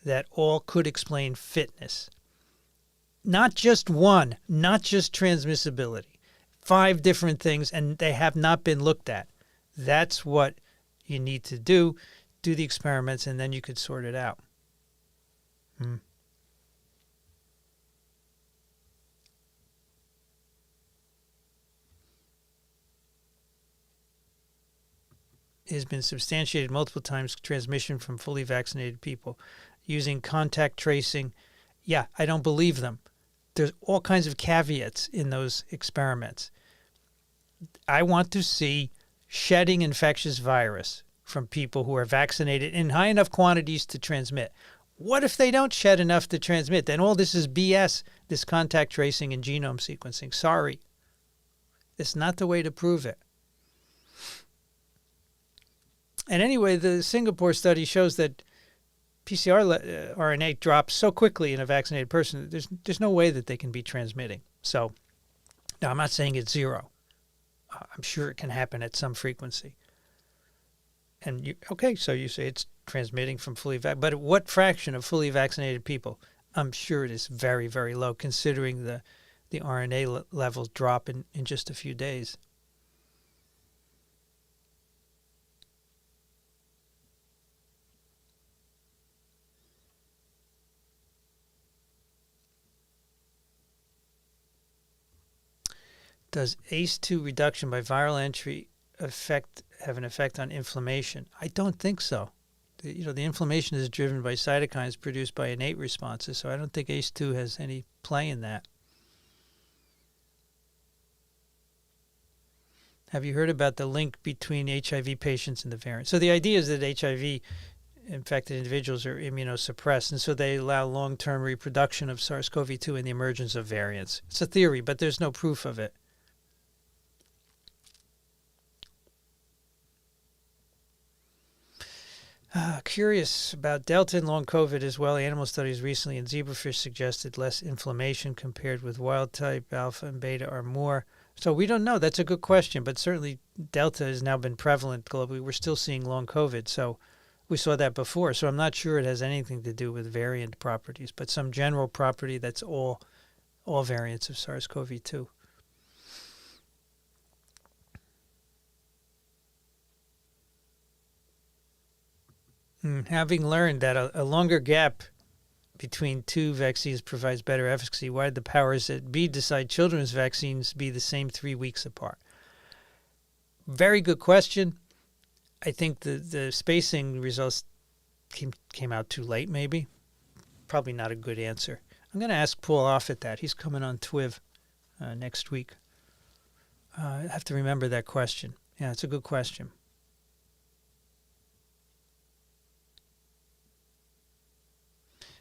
that all could explain fitness. Not just one, not just transmissibility. 5 different things, and they have not been looked at. That's what you need to do the experiments, and then you could sort it out. It has been substantiated multiple times, transmission from fully vaccinated people using contact tracing. Yeah, I don't believe them. There's all kinds of caveats in those experiments. I want to see shedding infectious virus from people who are vaccinated in high enough quantities to transmit. What if they don't shed enough to transmit? Then all this is BS, this contact tracing and genome sequencing. Sorry. It's not the way to prove it. And anyway, the Singapore study shows that PCR RNA drops so quickly in a vaccinated person that there's no way that they can be transmitting. So, now I'm not saying it's zero. I'm sure it can happen at some frequency. And so you say it's transmitting from fully vaccinated, but what fraction of fully vaccinated people? I'm sure it is very, very low, considering the RNA levels drop in just a few days. Does ACE2 reduction by viral entry have an effect on inflammation? I don't think so. The inflammation is driven by cytokines produced by innate responses, so I don't think ACE2 has any play in that. Have you heard about the link between HIV patients and the variant? So the idea is that HIV-infected individuals are immunosuppressed, and so they allow long-term reproduction of SARS CoV2 and the emergence of variants. It's a theory, but there's no proof of it. Curious about Delta and long COVID as well. Animal studies recently in zebrafish suggested less inflammation compared with wild type. Alpha and beta are more. So we don't know. That's a good question, but certainly Delta has now been prevalent globally. We're still seeing long COVID, so we saw that before. So I'm not sure it has anything to do with variant properties, but some general property that's all variants of SARS CoV2. Having learned that a longer gap between two vaccines provides better efficacy, why did the powers that be decide children's vaccines be the same 3 weeks apart? Very good question. I think the spacing results came out too late, maybe. Probably not a good answer. I'm going to ask Paul Offit that. He's coming on TWIV next week. I have to remember that question. Yeah, it's a good question.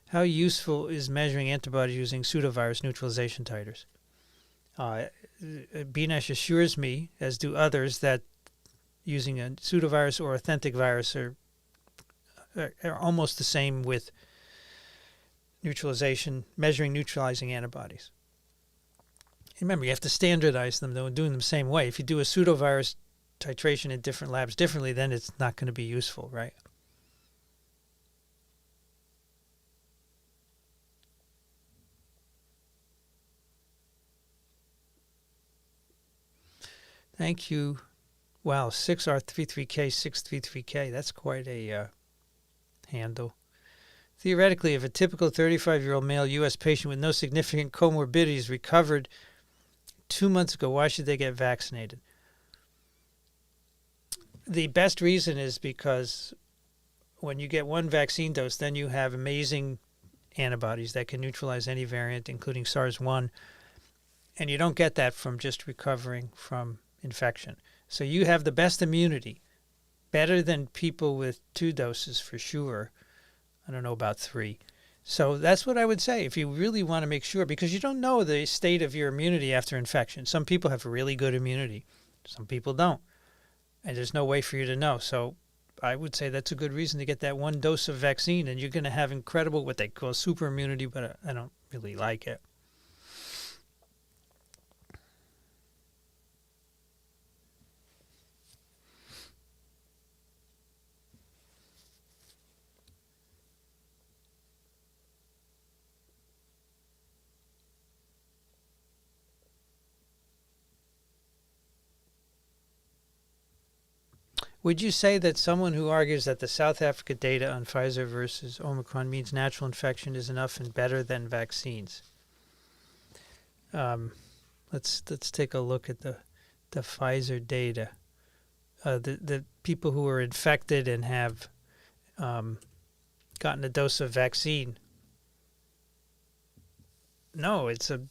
How useful is measuring antibodies using pseudovirus neutralization titers? BNash assures me, as do others, that using a pseudovirus or authentic virus are almost the same with measuring neutralizing antibodies. Remember, you have to standardize them, though, and doing them the same way. If you do a pseudovirus titration in different labs differently, then it's not going to be useful, right? Thank you. Wow, 6R33K633K. That's quite a handle. Theoretically, if a typical 35-year-old male U.S. patient with no significant comorbidities recovered 2 months ago, why should they get vaccinated? The best reason is because when you get one vaccine dose, then you have amazing antibodies that can neutralize any variant, including SARS-1. And you don't get that from just recovering from infection. So you have the best immunity, better than people with 2 doses for sure. I don't know about 3. So that's what I would say if you really want to make sure, because you don't know the state of your immunity after infection. Some people have really good immunity. Some people don't. And there's no way for you to know. So I would say that's a good reason to get that 1 dose of vaccine, and you're going to have incredible, what they call super immunity, but I don't really like it. Would you say that someone who argues that the South Africa data on Pfizer versus Omicron means natural infection is enough and better than vaccines? Let's take a look at the Pfizer data. The people who are infected and have gotten a dose of vaccine. No, isn't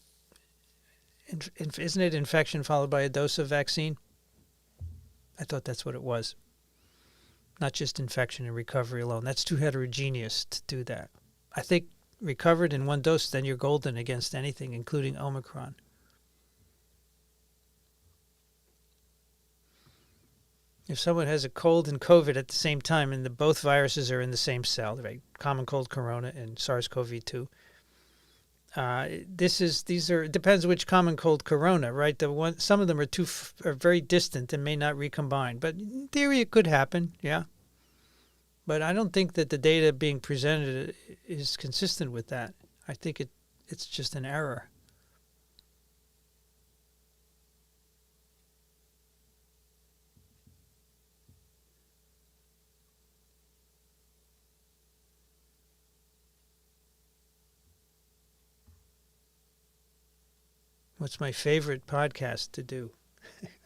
it infection followed by a dose of vaccine? I thought that's what it was. Not just infection and recovery alone. That's too heterogeneous to do that. I think recovered in 1 dose, then you're golden against anything, including Omicron. If someone has a cold and COVID at the same time, and both viruses are in the same cell, right? Common cold corona and SARS CoV2. It depends which common cold corona, right? Some of them are very distant and may not recombine, but in theory it could happen, yeah. But I don't think that the data being presented is consistent with that. I think it's just an error. What's my favorite podcast to do?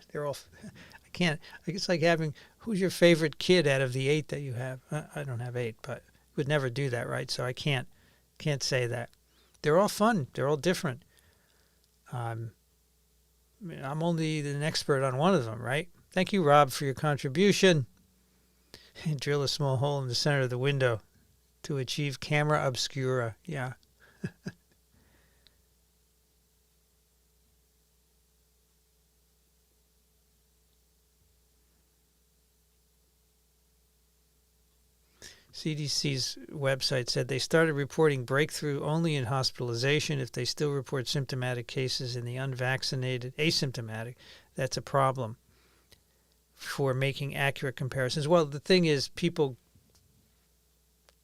They're all, I can't, it's like having, who's your favorite kid out of the 8 that you have? I don't have 8, but would never do that, right? So I can't say that. They're all fun. They're all different. I'm only an expert on one of them, right? Thank you, Rob, for your contribution. Drill a small hole in the center of the window to achieve camera obscura. Yeah. CDC's website said they started reporting breakthrough only in hospitalization. If they still report symptomatic cases in the unvaccinated, asymptomatic, that's a problem for making accurate comparisons. Well, the thing is,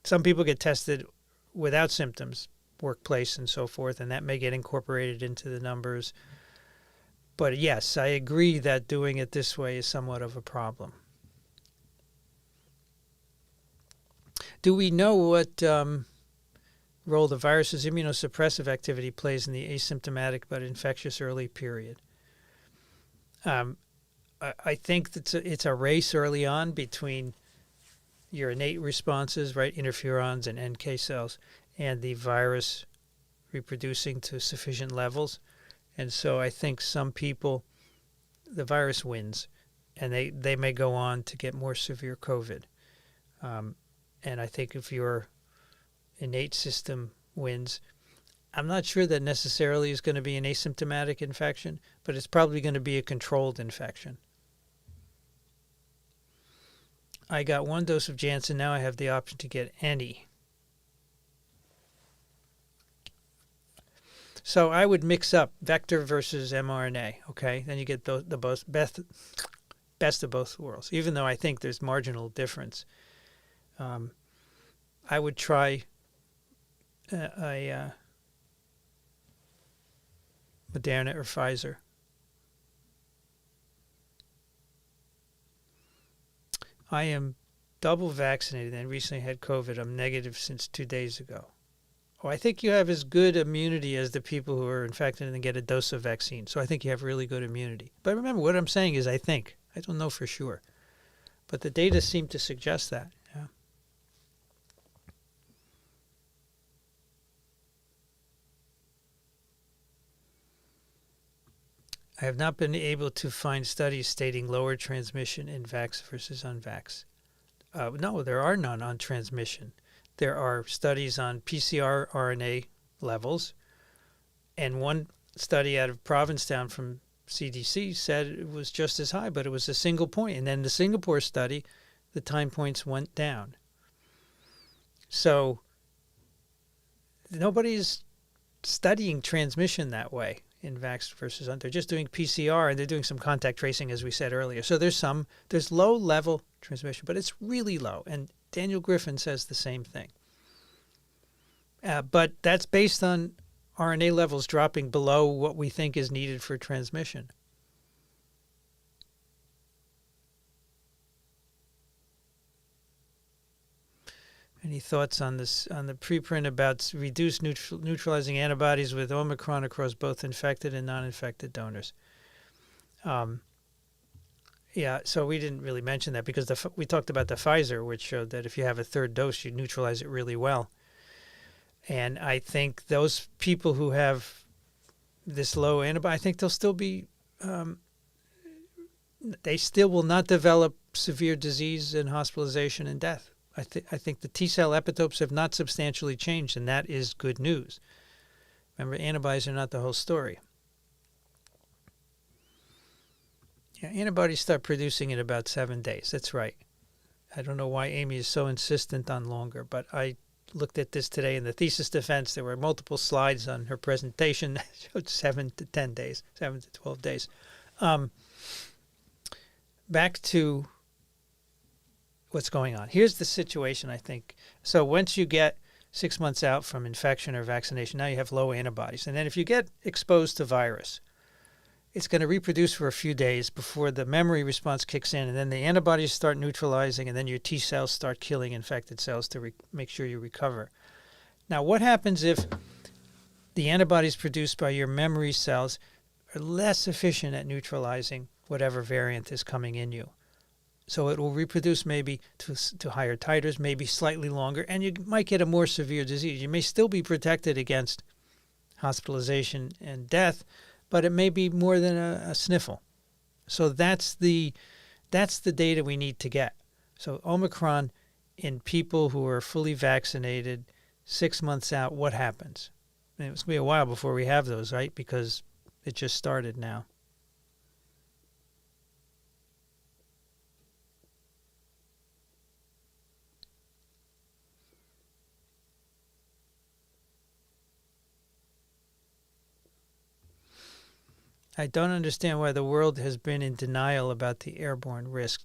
some people get tested without symptoms, workplace and so forth, and that may get incorporated into the numbers. But yes, I agree that doing it this way is somewhat of a problem. Do we know what role the virus's immunosuppressive activity plays in the asymptomatic but infectious early period? I think that it's a race early on between your innate responses, right, interferons and NK cells, and the virus reproducing to sufficient levels. And so I think some people, the virus wins, and they may go on to get more severe COVID. And I think if your innate system wins, I'm not sure that necessarily is going to be an asymptomatic infection, but it's probably going to be a controlled infection. I got 1 dose of Janssen. Now I have the option to get any. So I would mix up vector versus mRNA, okay? Then you get the best of both worlds, even though I think there's marginal difference. I would try a Moderna or Pfizer. I am double vaccinated and recently had COVID. I'm negative since 2 days ago. Oh, I think you have as good immunity as the people who are infected and then get a dose of vaccine. So I think you have really good immunity. But remember, what I'm saying is I think. I don't know for sure. But the data seem to suggest that. Yeah. I have not been able to find studies stating lower transmission in vax versus unvax. No, there are none on transmission. There are studies on PCR RNA levels, and one study out of Provincetown from CDC said it was just as high, but it was a single point. And then the Singapore study, the time points went down. So nobody's studying transmission that way in vax versus unvax. They're just doing PCR, and they're doing some contact tracing, as we said earlier. So there's low level transmission, but it's really low. And Daniel Griffin says the same thing. But that's based on RNA levels dropping below what we think is needed for transmission. Any thoughts on this, on the preprint about reduced neutralizing antibodies with Omicron across both infected and non-infected donors? Yeah, so we didn't really mention that because we talked about the Pfizer, which showed that if you have a third dose, you neutralize it really well. And I think those people who have this low antibody, I think they'll still be, they still will not develop severe disease and hospitalization and death. I think the T-cell epitopes have not substantially changed, and that is good news. Remember, antibodies are not the whole story. Yeah, antibodies start producing in about 7 days. That's right. I don't know why Amy is so insistent on longer, but I looked at this today in the thesis defense. There were multiple slides on her presentation that showed 7 to 10 days, 7 to 12 days. Back to what's going on. Here's the situation, I think. So once you get 6 months out from infection or vaccination, now you have low antibodies. And then if you get exposed to virus, it's going to reproduce for a few days before the memory response kicks in, and then the antibodies start neutralizing, and then your T cells start killing infected cells to make sure you recover. Now, what happens if the antibodies produced by your memory cells are less efficient at neutralizing whatever variant is coming in you. So it will reproduce maybe to higher titers, maybe slightly longer, and you might get a more severe disease. You may still be protected against hospitalization and death, but it may be more than a sniffle. So that's the data we need to get. So Omicron in people who are fully vaccinated, 6 months out, what happens? And it's going to be a while before we have those, right? Because it just started now. I don't understand why the world has been in denial about the airborne risk.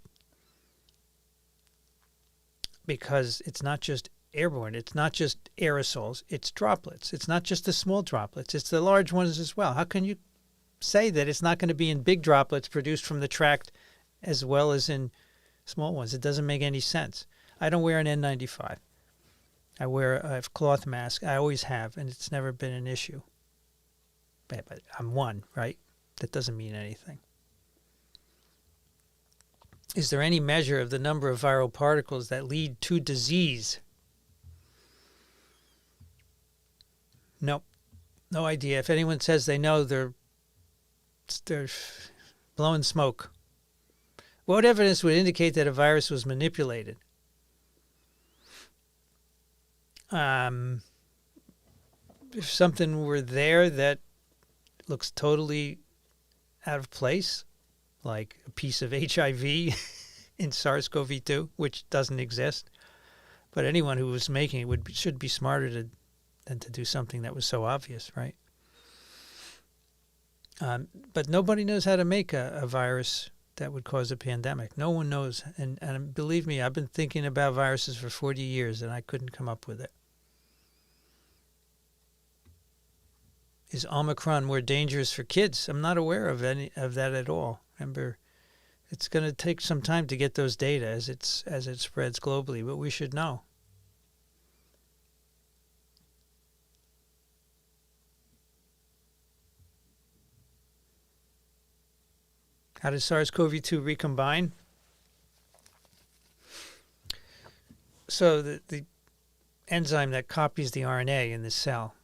Because it's not just airborne, it's not just aerosols, it's droplets. It's not just the small droplets, it's the large ones as well. How can you say that it's not going to be in big droplets produced from the tract as well as in small ones? It doesn't make any sense. I don't wear an N95. I wear a cloth mask. I always have, and it's never been an issue. But I'm one, right? That doesn't mean anything. Is there any measure of the number of viral particles that lead to disease? Nope. No idea. If anyone says they know, they're blowing smoke. What evidence would indicate that a virus was manipulated? If something were there that looks totally out of place, like a piece of HIV in SARS CoV2, which doesn't exist. But anyone who was making it should be smarter than to do something that was so obvious, right? But nobody knows how to make a virus that would cause a pandemic. No one knows. And believe me, I've been thinking about viruses for 40 years, and I couldn't come up with it. Is Omicron more dangerous for kids? I'm not aware of any of that at all. Remember, it's going to take some time to get those data as it spreads globally, but we should know. How does SARS CoV2 recombine? So the enzyme that copies the RNA in the cell,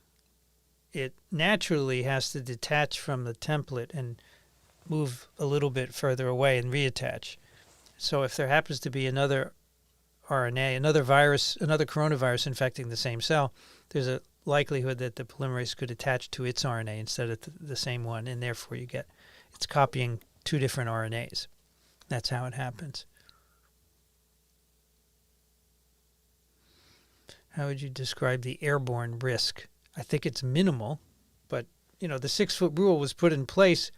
it naturally has to detach from the template and move a little bit further away and reattach. So if there happens to be another RNA, another virus, another coronavirus infecting the same cell, there's a likelihood that the polymerase could attach to its RNA instead of the same one, and therefore it's copying two different RNAs. That's how it happens. How would you describe the airborne risk? I think it's minimal, but the 6-foot rule was put in place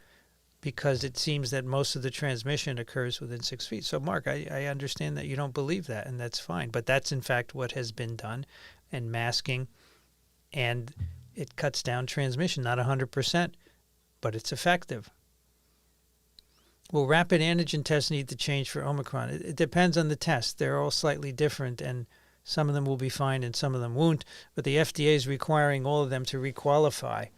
because it seems that most of the transmission occurs within 6 feet. So, Mark, I understand that you don't believe that, and that's fine. But that's, in fact, what has been done, and masking, and it cuts down transmission, not 100%, but it's effective. Will rapid antigen tests need to change for Omicron? It depends on the test. They're all slightly different, and some of them will be fine and some of them won't. But the FDA is requiring all of them to requalify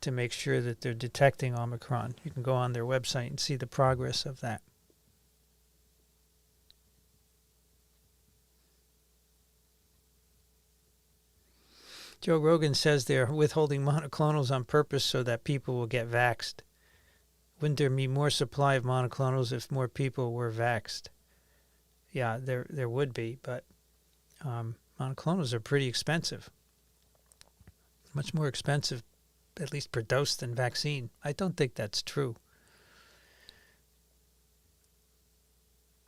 to make sure that they're detecting Omicron. You can go on their website and see the progress of that. Joe Rogan says they're withholding monoclonals on purpose so that people will get vaxxed. Wouldn't there be more supply of monoclonals if more people were vaxxed? Yeah, there would be, but monoclonals are pretty expensive. Much more expensive, at least per dose, than vaccine. I don't think that's true.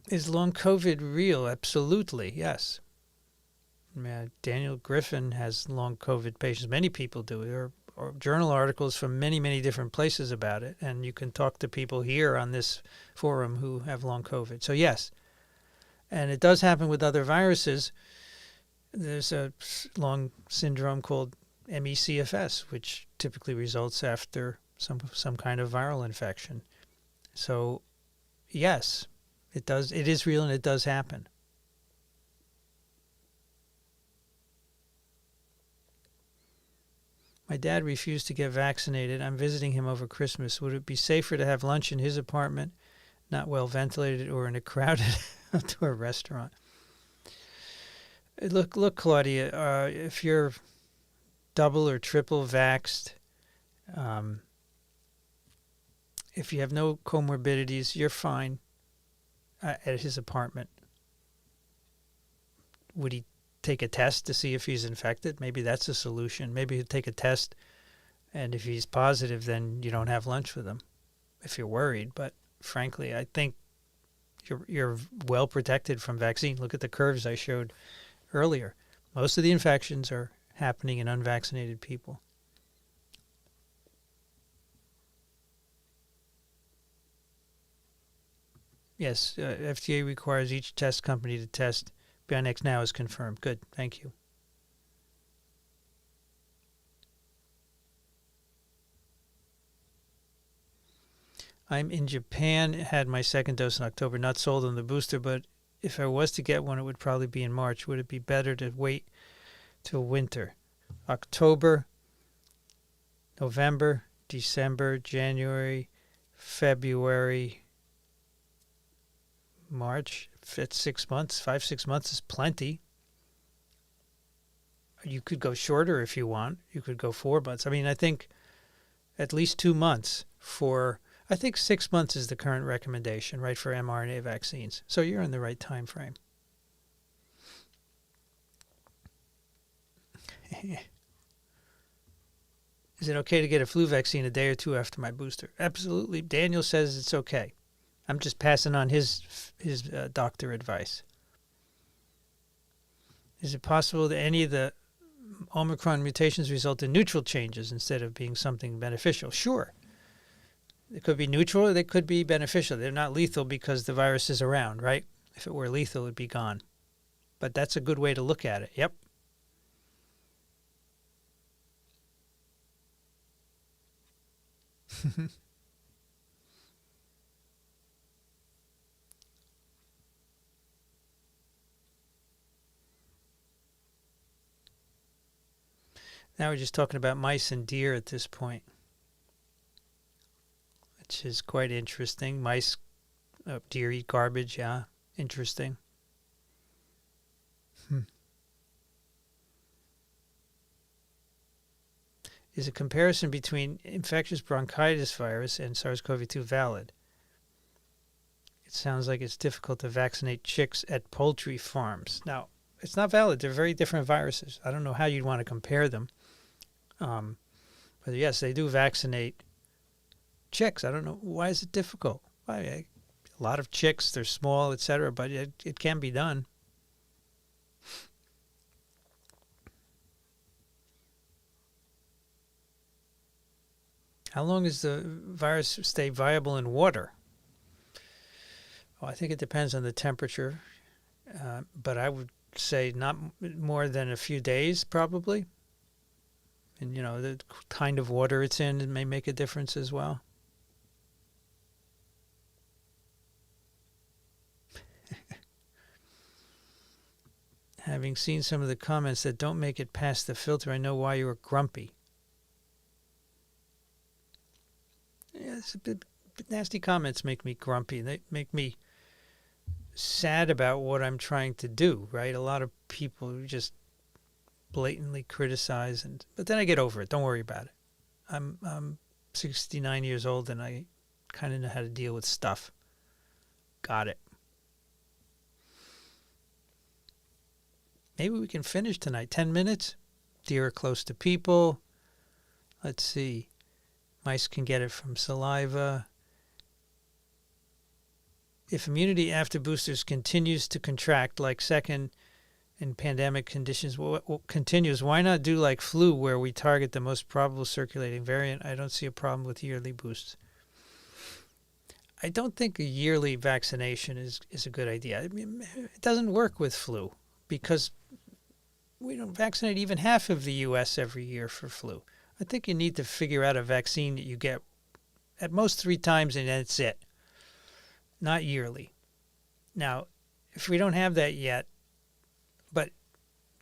Is long COVID real? Absolutely, yes. Daniel Griffin has long COVID patients. Many people do. There are journal articles from many, many different places about it, and you can talk to people here on this forum who have long COVID. So yes, and it does happen with other viruses. There's a long syndrome called MECFS, which typically results after some kind of viral infection. So yes, it does. It is real, and it does happen. My dad refused to get vaccinated. I'm visiting him over Christmas. Would it be safer to have lunch in his apartment, not well ventilated, or in a crowded outdoor restaurant? Look, Claudia, if you're double or triple vaxxed, if you have no comorbidities, you're fine at his apartment. Would he take a test to see if he's infected? Maybe that's a solution. Maybe he'd take a test, and if he's positive, then you don't have lunch with him if you're worried. But frankly, I think you're well protected from vaccine. Look at the curves I showed earlier. Most of the infections are happening in unvaccinated people. Yes, FDA requires each test company to test. Bionex now is confirmed. Good, thank you. I'm in Japan, had my second dose in October, not sold on the booster, but if I was to get one, it would probably be in March. Would it be better to wait till winter? October, November, December, January, February, March. It's 6 months. 5-6 months is plenty. You could go shorter if you want. You could go 4 months. I mean, I think at least 2 months I think 6 months is the current recommendation, right, for mRNA vaccines. So you're in the right time frame. Is it okay to get a flu vaccine a day or two after my booster? Absolutely. Daniel says it's okay. I'm just passing on his doctor advice. Is it possible that any of the Omicron mutations result in neutral changes instead of being something beneficial? Sure. They could be neutral or they could be beneficial. They're not lethal because the virus is around, right? If it were lethal, it would be gone. But that's a good way to look at it. Yep. Now we're just talking about mice and deer at this point, which is quite interesting. Mice, deer eat garbage, yeah, interesting. Is a comparison between infectious bronchitis virus and SARS CoV2 valid? It sounds like it's difficult to vaccinate chicks at poultry farms. Now, it's not valid. They're very different viruses. I don't know how you'd want to compare them. But yes, they do vaccinate chicks. I don't know. Why is it difficult? A lot of chicks, they're small, etc., but it can be done. How long does the virus stay viable in water? Well, I think it depends on the temperature, but I would say not more than a few days, probably. And, the kind of water it's in, it may make a difference as well. Having seen some of the comments that don't make it past the filter, I know why you were grumpy. Yeah, it's a bit nasty comments make me grumpy. They make me sad about what I'm trying to do, right? A lot of people just blatantly criticize, but then I get over it. Don't worry about it. I'm 69 years old and I kind of know how to deal with stuff. Got it. Maybe we can finish tonight. 10 minutes. Deer are close to people. Let's see. Mice can get it from saliva. If immunity after boosters continues to contract like second in pandemic conditions continues, why not do like flu where we target the most probable circulating variant? I don't see a problem with yearly boosts. I don't think a yearly vaccination is a good idea. I mean, it doesn't work with flu because we don't vaccinate even half of the U.S. every year for flu. I think you need to figure out a vaccine that you get at most 3 times and that's it, not yearly. Now, if we don't have that yet, but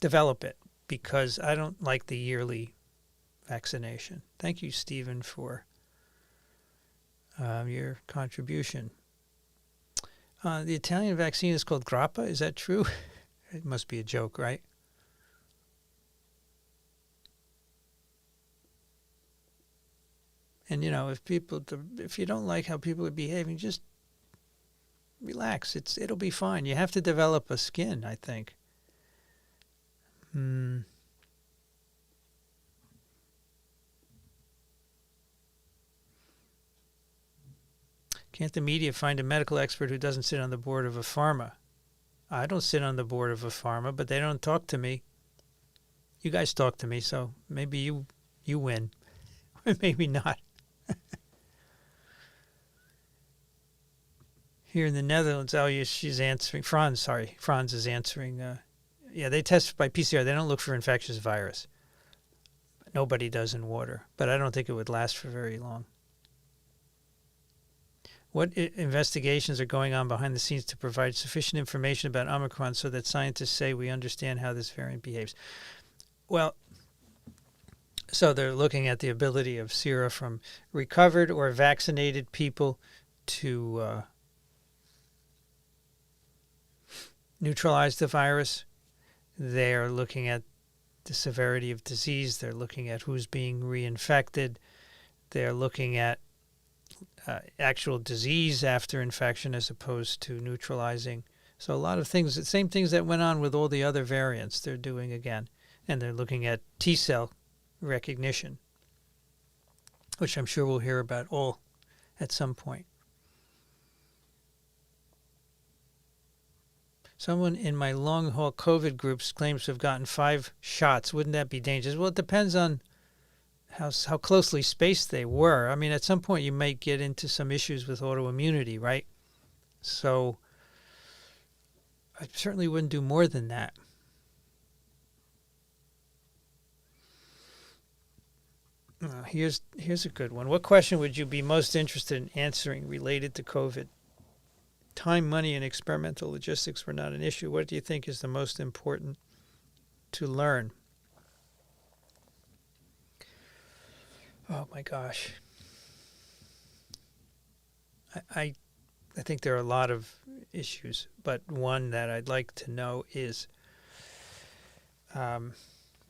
develop it, because I don't like the yearly vaccination. Thank you, Stephen, for your contribution. The Italian vaccine is called grappa. Is that true? It must be a joke, right? And if you don't like how people are behaving, just relax. It'll be fine. You have to develop a skin, I think. Can't the media find a medical expert who doesn't sit on the board of a pharma? I don't sit on the board of a pharma, but they don't talk to me. You guys talk to me, so maybe you win. Maybe not. Here in the Netherlands, she's answering. Franz is answering. They test by PCR. They don't look for infectious virus. Nobody does in water, but I don't think it would last for very long. What investigations are going on behind the scenes to provide sufficient information about Omicron so that scientists say we understand how this variant behaves? Well, so they're looking at the ability of sera from recovered or vaccinated people to neutralize the virus. They're looking at the severity of disease. They're looking at who's being reinfected. They're looking at actual disease after infection as opposed to neutralizing. So a lot of things, the same things that went on with all the other variants, they're doing again. And they're looking at T-cell recognition, which I'm sure we'll hear about all at some point. Someone in my long-haul COVID groups claims to have gotten 5 shots. Wouldn't that be dangerous? Well, it depends on how closely spaced they were. I mean, at some point you might get into some issues with autoimmunity, right? So I certainly wouldn't do more than that. Here's a good one. What question would you be most interested in answering related to COVID? Time, money, and experimental logistics were not an issue. What do you think is the most important to learn? Oh my gosh. I think there are a lot of issues, but one that I'd like to know is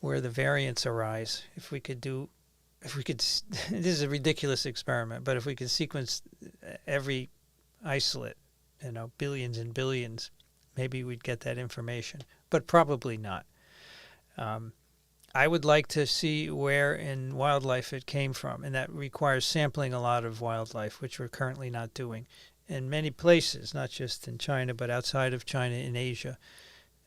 where the variants arise. If we could, this is a ridiculous experiment, but if we could sequence every isolate, billions and billions, maybe we'd get that information, but probably not. I would like to see where in wildlife it came from, and that requires sampling a lot of wildlife, which we're currently not doing in many places, not just in China, but outside of China, in Asia.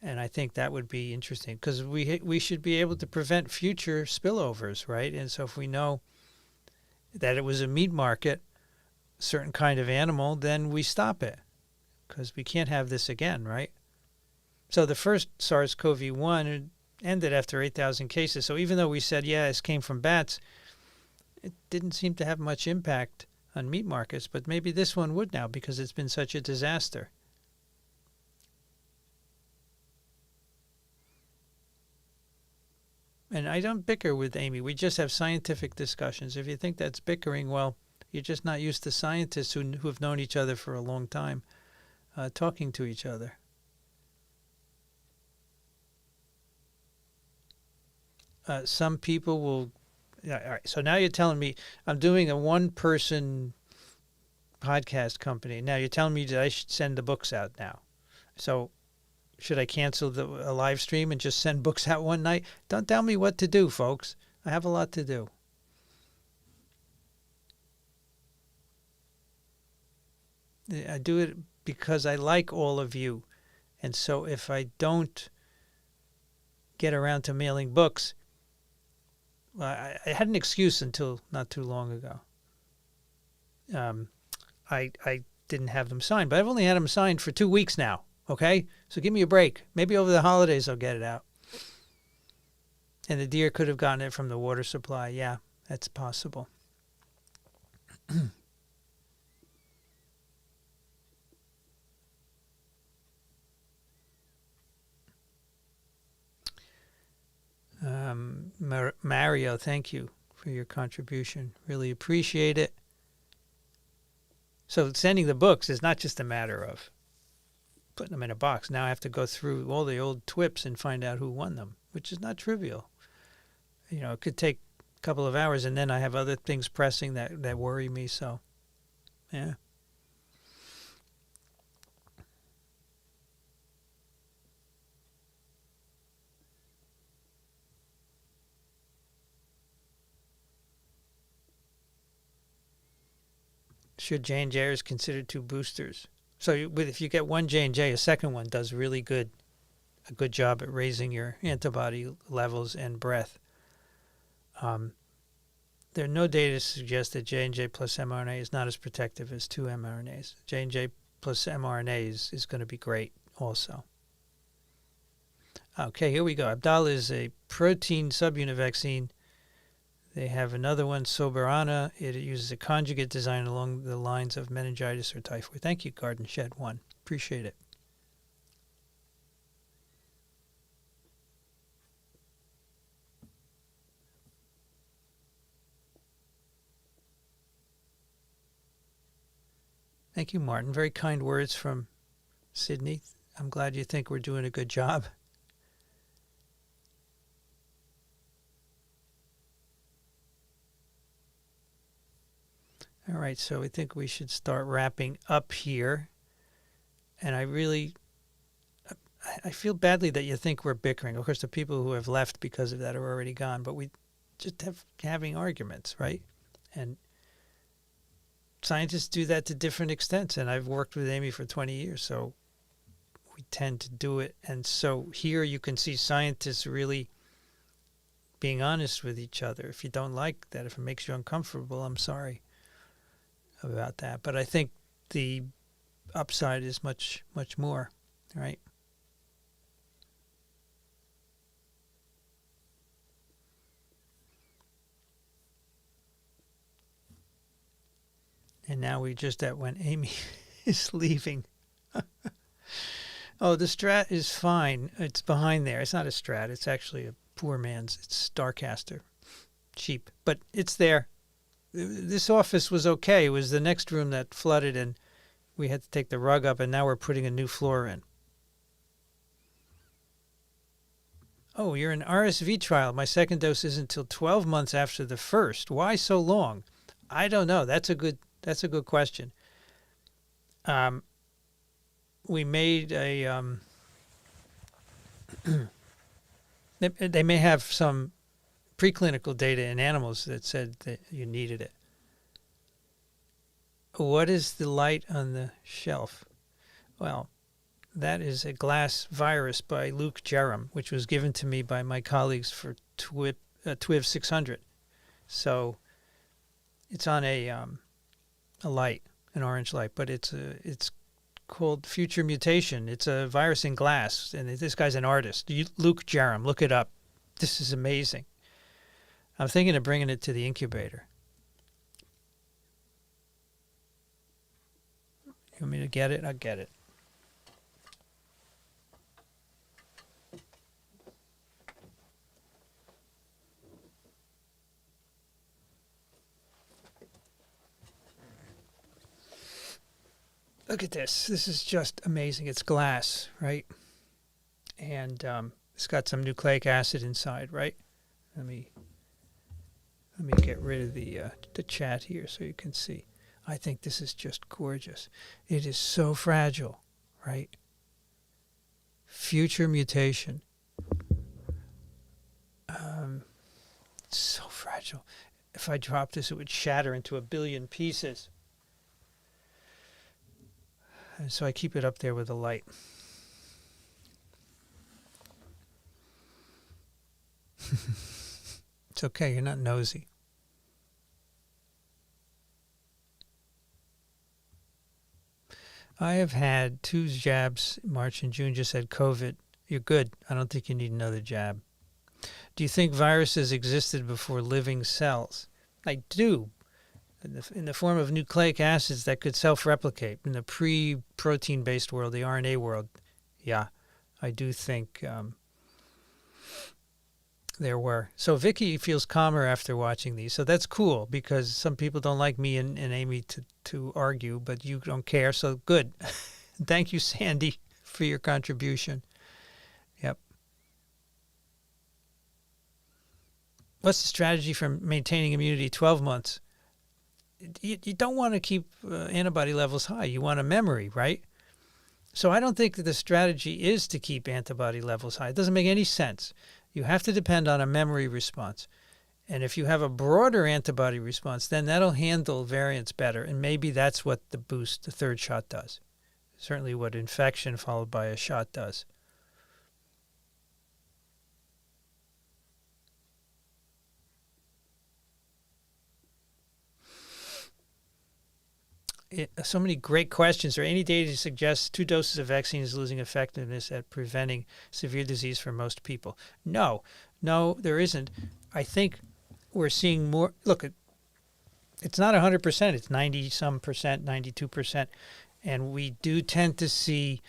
And I think that would be interesting because we should be able to prevent future spillovers, right? And so if we know that it was a meat market, certain kind of animal, then we stop it because we can't have this again, right? So the first SARS CoV2 ended after 8,000 cases. So even though we said, this came from bats, it didn't seem to have much impact on meat markets, but maybe this one would now because it's been such a disaster. And I don't bicker with Amy. We just have scientific discussions. If you think that's bickering, well, you're just not used to scientists who have known each other for a long time talking to each other. Some people will... all right, so now you're telling me I'm doing a one-person podcast company. Now you're telling me that I should send the books out now. So should I cancel a live stream and just send books out one night? Don't tell me what to do, folks. I have a lot to do. I do it because I like all of you. And so if I don't get around to mailing books... Well, I had an excuse until not too long ago. I didn't have them signed, but I've only had them signed for 2 weeks now, okay? So give me a break. Maybe over the holidays I'll get it out. And the deer could have gotten it from the water supply. Yeah, that's possible. Mario, thank you. for your contribution. Really appreciate it. So sending the books is not just a matter of putting them in a box. Now I have to go through all the old TWIPs and find out who won them, which is not trivial. It could take a couple of hours, and then I have other things pressing that worry me. So, yeah. Should J&Jers consider 2 boosters? So if you get one J&J, a second one does a good job at raising your antibody levels and breadth. There are no data to suggest that J&J plus mRNA is not as protective as 2 mRNAs. J&J plus mRNA is going to be great also. Okay, here we go. Abdallah is a protein subunit vaccine. They have another one, Soberana. It uses a conjugate design along the lines of meningitis or typhoid. Thank you, Garden Shed 1. Appreciate it. Thank you, Martin. Very kind words from Sydney. I'm glad you think we're doing a good job. All right, so I think we should start wrapping up here. And I feel badly that you think we're bickering. Of course, the people who have left because of that are already gone, but we just having arguments, right? And scientists do that to different extents, and I've worked with Amy for 20 years, so we tend to do it. And so here you can see scientists really being honest with each other. If you don't like that, if it makes you uncomfortable, I'm sorry about that. But I think the upside is much, much more, right? And now we just at when Amy is leaving. Oh, the Strat is fine. It's behind there. It's not a Strat. It's actually a poor man's. It's Starcaster. Cheap. But it's there. This office was okay. It was the next room that flooded, and we had to take the rug up, and now we're putting a new floor in. Oh, you're in RSV trial. My second dose isn't until 12 months after the first. Why so long? I don't know. That's a good question. We made a they may have some preclinical data in animals that said that you needed it. What is the light on the shelf? Well, that is a glass virus by Luke Jerram, which was given to me by my colleagues for TWIV 600. So it's on a light, an orange light, but it's called Future Mutation. It's a virus in glass, and this guy's an artist. Luke Jerram, look it up. This is amazing. I'm thinking of bringing it to the incubator. You want me to get it? I'll get it. Look at this. This is just amazing. It's glass, right? And it's got some nucleic acid inside, right? Let me get rid of the chat here so you can see. I think this is just gorgeous. It is so fragile, right? Future mutation. It's so fragile. If I dropped this, it would shatter into a billion pieces. And so I keep it up there with the light. It's okay, you're not nosy. I have had 2 jabs, March and June, just had COVID. You're good. I don't think you need another jab. Do you think viruses existed before living cells? I do. In the form of nucleic acids that could self-replicate. In the pre-protein-based world, the RNA world, yeah, I do think there were. So Vicky feels calmer after watching these. So that's cool because some people don't like me and Amy to argue, but you don't care. So good. Thank you, Sandy, for your contribution. Yep. What's the strategy for maintaining immunity 12 months? You don't want to keep antibody levels high. You want a memory, right? So I don't think that the strategy is to keep antibody levels high. It doesn't make any sense. You have to depend on a memory response. And if you have a broader antibody response, then that'll handle variants better. And maybe that's what the boost, the third shot, does. Certainly what infection followed by a shot does. So many great questions. Are any data to suggest 2 doses of vaccine is losing effectiveness at preventing severe disease for most people? No, there isn't. I think we're seeing more. Look, it's not 100%. It's 90-some percent, 92%. And we do tend to see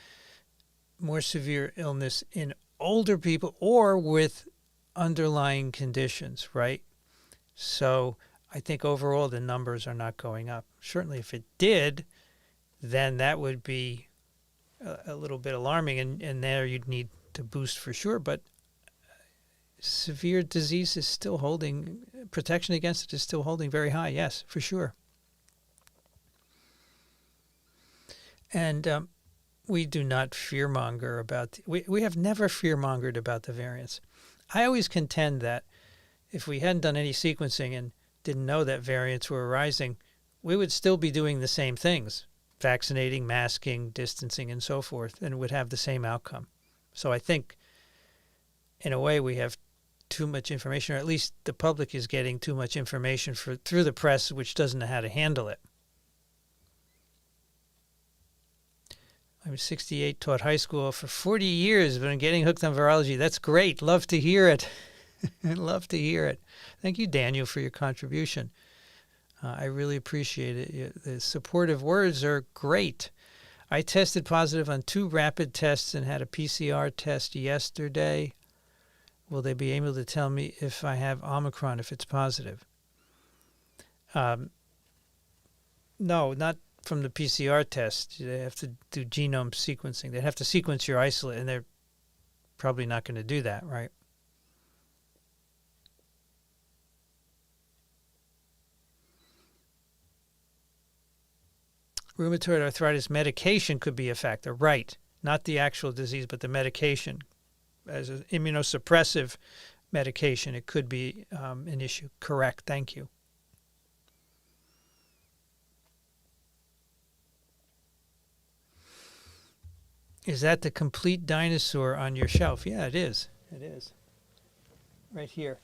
more severe illness in older people or with underlying conditions, right? So I think overall the numbers are not going up. Certainly if it did, then that would be a little bit alarming, and there you'd need to boost for sure. But severe disease is still holding, protection against it is still holding very high, yes, for sure. And we do not fearmonger about, we have never fearmongered about the variants. I always contend that if we hadn't done any sequencing and didn't know that variants were arising, we would still be doing the same things, vaccinating, masking, distancing, and so forth, and would have the same outcome. So I think, in a way, we have too much information, or at least the public is getting too much information through the press, which doesn't know how to handle it. I'm 68, taught high school for 40 years, but I'm getting hooked on virology. That's great. Love to hear it. Love to hear it. Thank you, Daniel, for your contribution. I really appreciate it. The supportive words are great. I tested positive on 2 rapid tests and had a PCR test yesterday. Will they be able to tell me if I have Omicron if it's positive? No, not from the PCR test. They have to do genome sequencing. They'd have to sequence your isolate, and they're probably not going to do that, right? Rheumatoid arthritis medication could be a factor, right? Not the actual disease, but the medication. As an immunosuppressive medication, it could be an issue. Correct. Thank you. Is that the complete dinosaur on your shelf? Yeah, it is. It is. Right here.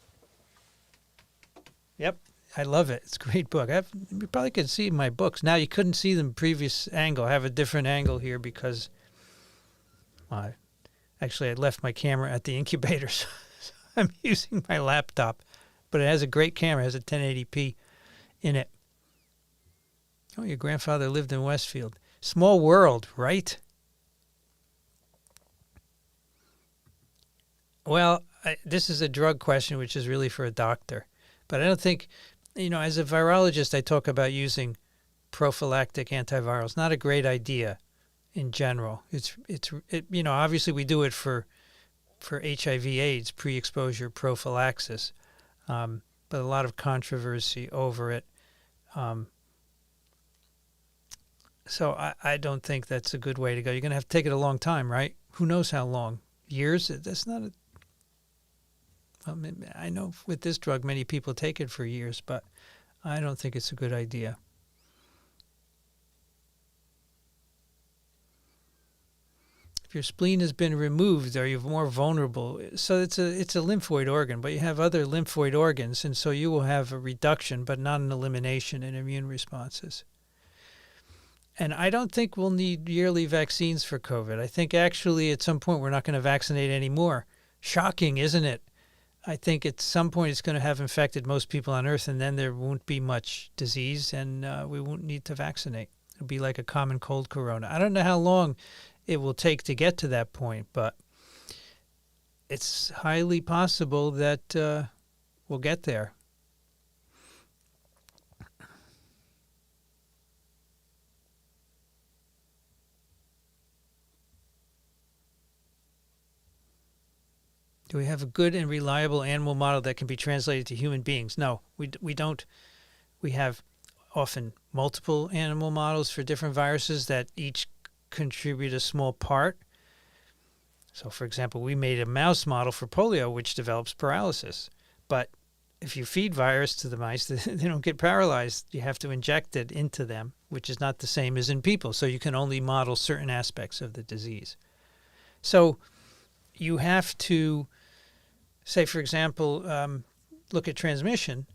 Yep. I love it. It's a great book. You probably could see my books. Now, you couldn't see them previous angle. I have a different angle here because actually I left my camera at the incubator, so I'm using my laptop. But it has a great camera. It has a 1080p in it. Oh, your grandfather lived in Westfield. Small world, right? Well, this is a drug question, which is really for a doctor. But I don't think, as a virologist, I talk about using prophylactic antivirals. Not a great idea in general. Obviously we do it for HIV/AIDS, pre-exposure prophylaxis, but a lot of controversy over it. So I don't think that's a good way to go. You're going to have to take it a long time, right? Who knows how long? Years? That's not I know with this drug, many people take it for years, but I don't think it's a good idea. If your spleen has been removed, are you more vulnerable? So it's a lymphoid organ, but you have other lymphoid organs, and so you will have a reduction, but not an elimination in immune responses. And I don't think we'll need yearly vaccines for COVID. I think actually at some point we're not going to vaccinate anymore. Shocking, isn't it? I think at some point it's going to have infected most people on Earth, and then there won't be much disease, and we won't need to vaccinate. It'll be like a common cold corona. I don't know how long it will take to get to that point, but it's highly possible that we'll get there. Do we have a good and reliable animal model that can be translated to human beings? No, we don't. We have often multiple animal models for different viruses that each contribute a small part. So, for example, we made a mouse model for polio, which develops paralysis. But if you feed virus to the mice, they don't get paralyzed. You have to inject it into them, which is not the same as in people. So you can only model certain aspects of the disease. So you have to say, for example, look at transmission,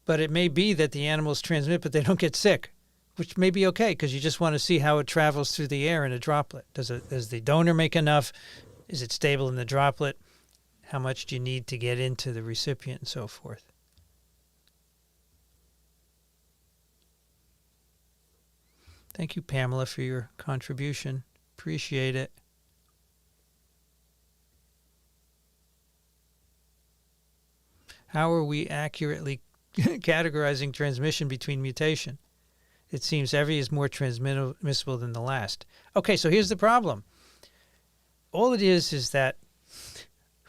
but it may be that the animals transmit, but they don't get sick, which may be okay because you just want to see how it travels through the air in a droplet. Does the donor make enough? Is it stable in the droplet? How much do you need to get into the recipient and so forth? Thank you, Pamela, for your contribution. Appreciate it. How are we accurately categorizing transmission between mutation? It seems every is more transmissible than the last. Okay, so here's the problem. All it is that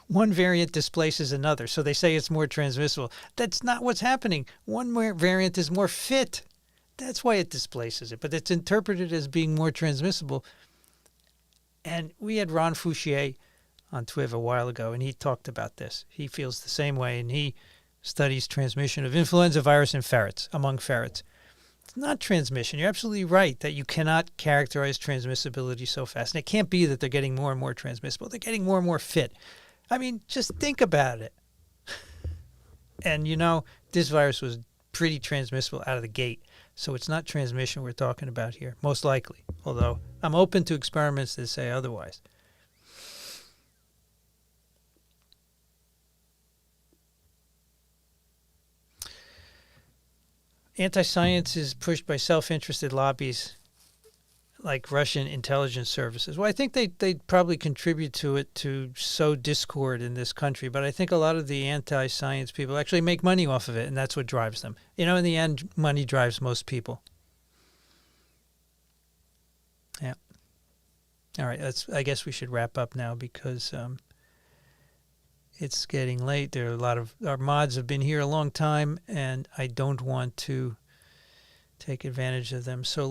one variant displaces another. So they say it's more transmissible. That's not what's happening. One variant is more fit. That's why it displaces it. But it's interpreted as being more transmissible. And we had Ron Fouchier on TWIV a while ago, and he talked about this. He feels the same way, and he studies transmission of influenza virus in ferrets, among ferrets. It's not transmission. You're absolutely right that you cannot characterize transmissibility so fast. And it can't be that they're getting more and more transmissible. They're getting more and more fit. I mean, just think about it. And, this virus was pretty transmissible out of the gate. So it's not transmission we're talking about here, most likely. Although I'm open to experiments that say otherwise. Anti-science is pushed by self-interested lobbies like Russian intelligence services. Well, I think they probably contribute to it to sow discord in this country. But I think a lot of the anti-science people actually make money off of it, and that's what drives them. In the end, money drives most people. Yeah. All right. I guess we should wrap up now because it's getting late. There are a lot of our mods have been here a long time, and I don't want to take advantage of them. So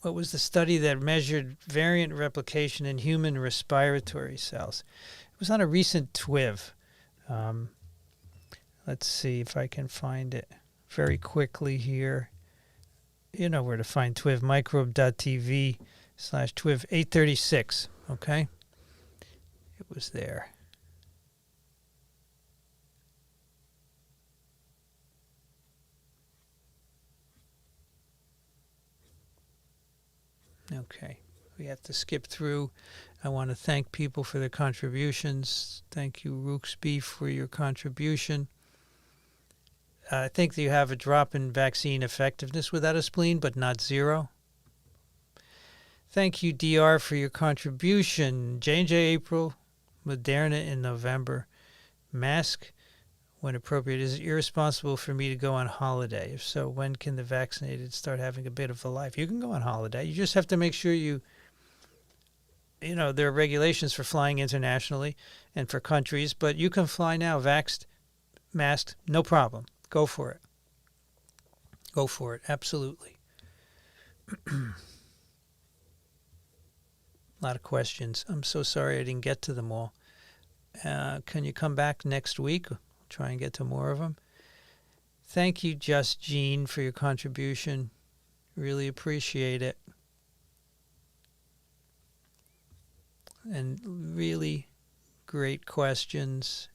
what was the study that measured variant replication in human respiratory cells? It was on a recent TWIV. Let's see if I can find it very quickly here. You know where to find TWIV, microbe.tv/TWIV 836. Okay? It was there. Okay, we have to skip through. I want to thank people for their contributions. Thank you, Rooksby, for your contribution. I think that you have a drop in vaccine effectiveness without a spleen, but not zero. Thank you, DR, for your contribution. J&J April, Moderna in November. Mask when appropriate. Is it irresponsible for me to go on holiday? If so, when can the vaccinated start having a bit of a life? You can go on holiday. You just have to make sure there are regulations for flying internationally and for countries, but you can fly now, vaxxed, masked, no problem. Go for it. Go for it. Absolutely. A lot of questions. I'm so sorry I didn't get to them all. Can you come back next week? Try and get to more of them. Thank you, Just Jean, for your contribution. Really appreciate it. And really great questions.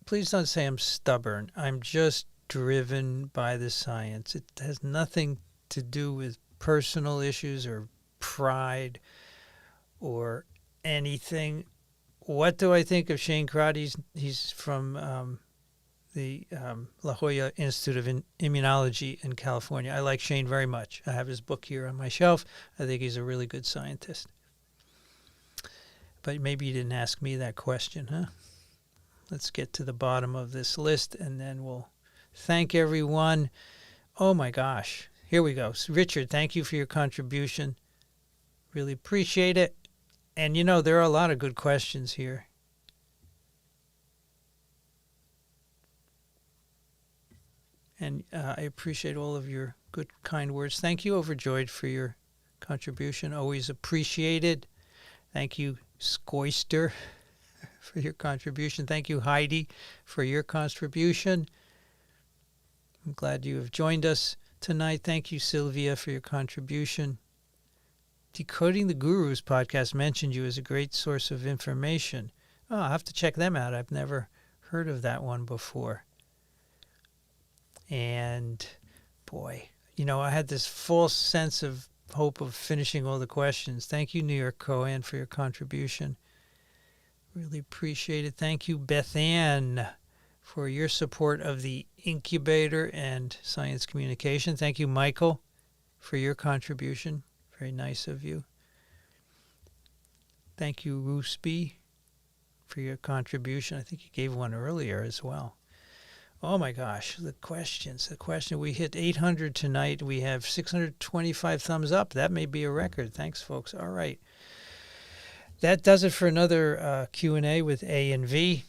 Please don't say I'm stubborn. I'm just driven by the science. It has nothing to do with personal issues or pride or anything. What do I think of Shane Crotty? He's from the La Jolla Institute of Immunology in California. I like Shane very much. I have his book here on my shelf. I think he's a really good scientist. But maybe you didn't ask me that question, huh? Let's get to the bottom of this list, and then we'll thank everyone. Oh, my gosh. Here we go. So Richard, thank you for your contribution. Really appreciate it. And, you know, there are a lot of good questions here. And I appreciate all of your good, kind words. Thank you, Overjoyed, for your contribution. Always appreciated. Thank you, Scoister, for your contribution. Thank you, Heidi, for your contribution. I'm glad you have joined us tonight. Thank you, Sylvia, for your contribution. Decoding the Gurus podcast mentioned you as a great source of information. Oh, I'll have to check them out. I've never heard of that one before. And boy, you know, I had this false sense of hope of finishing all the questions. Thank you, New York Cohen, for your contribution. Really appreciate it. Thank you, Beth Ann, for your support of the incubator and science communication. Thank you, Michael, for your contribution. Very nice of you. Thank you, Roosby, for your contribution. I think you gave one earlier as well. Oh my gosh, the questions. The question, we hit 800 tonight. We have 625 thumbs up. That may be a record. Thanks, folks. All right. That does it for another Q&A with A&V.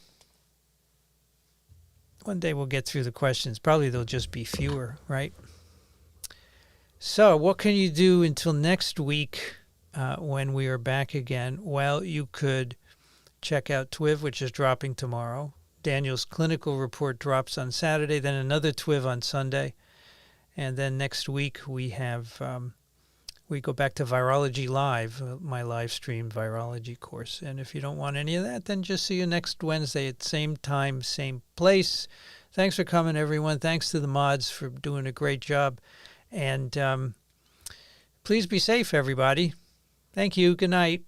One day we'll get through the questions. Probably there'll just be fewer, right? So what can you do until next week when we are back again? Well, you could check out TWIV, which is dropping tomorrow. Daniel's clinical report drops on Saturday, then another TWIV on Sunday. And then next week we have, we go back to Virology Live, my live stream virology course. And if you don't want any of that, then just see you next Wednesday at same time, same place. Thanks for coming, everyone. Thanks to the mods for doing a great job. And please be safe, everybody. Thank you. Good night.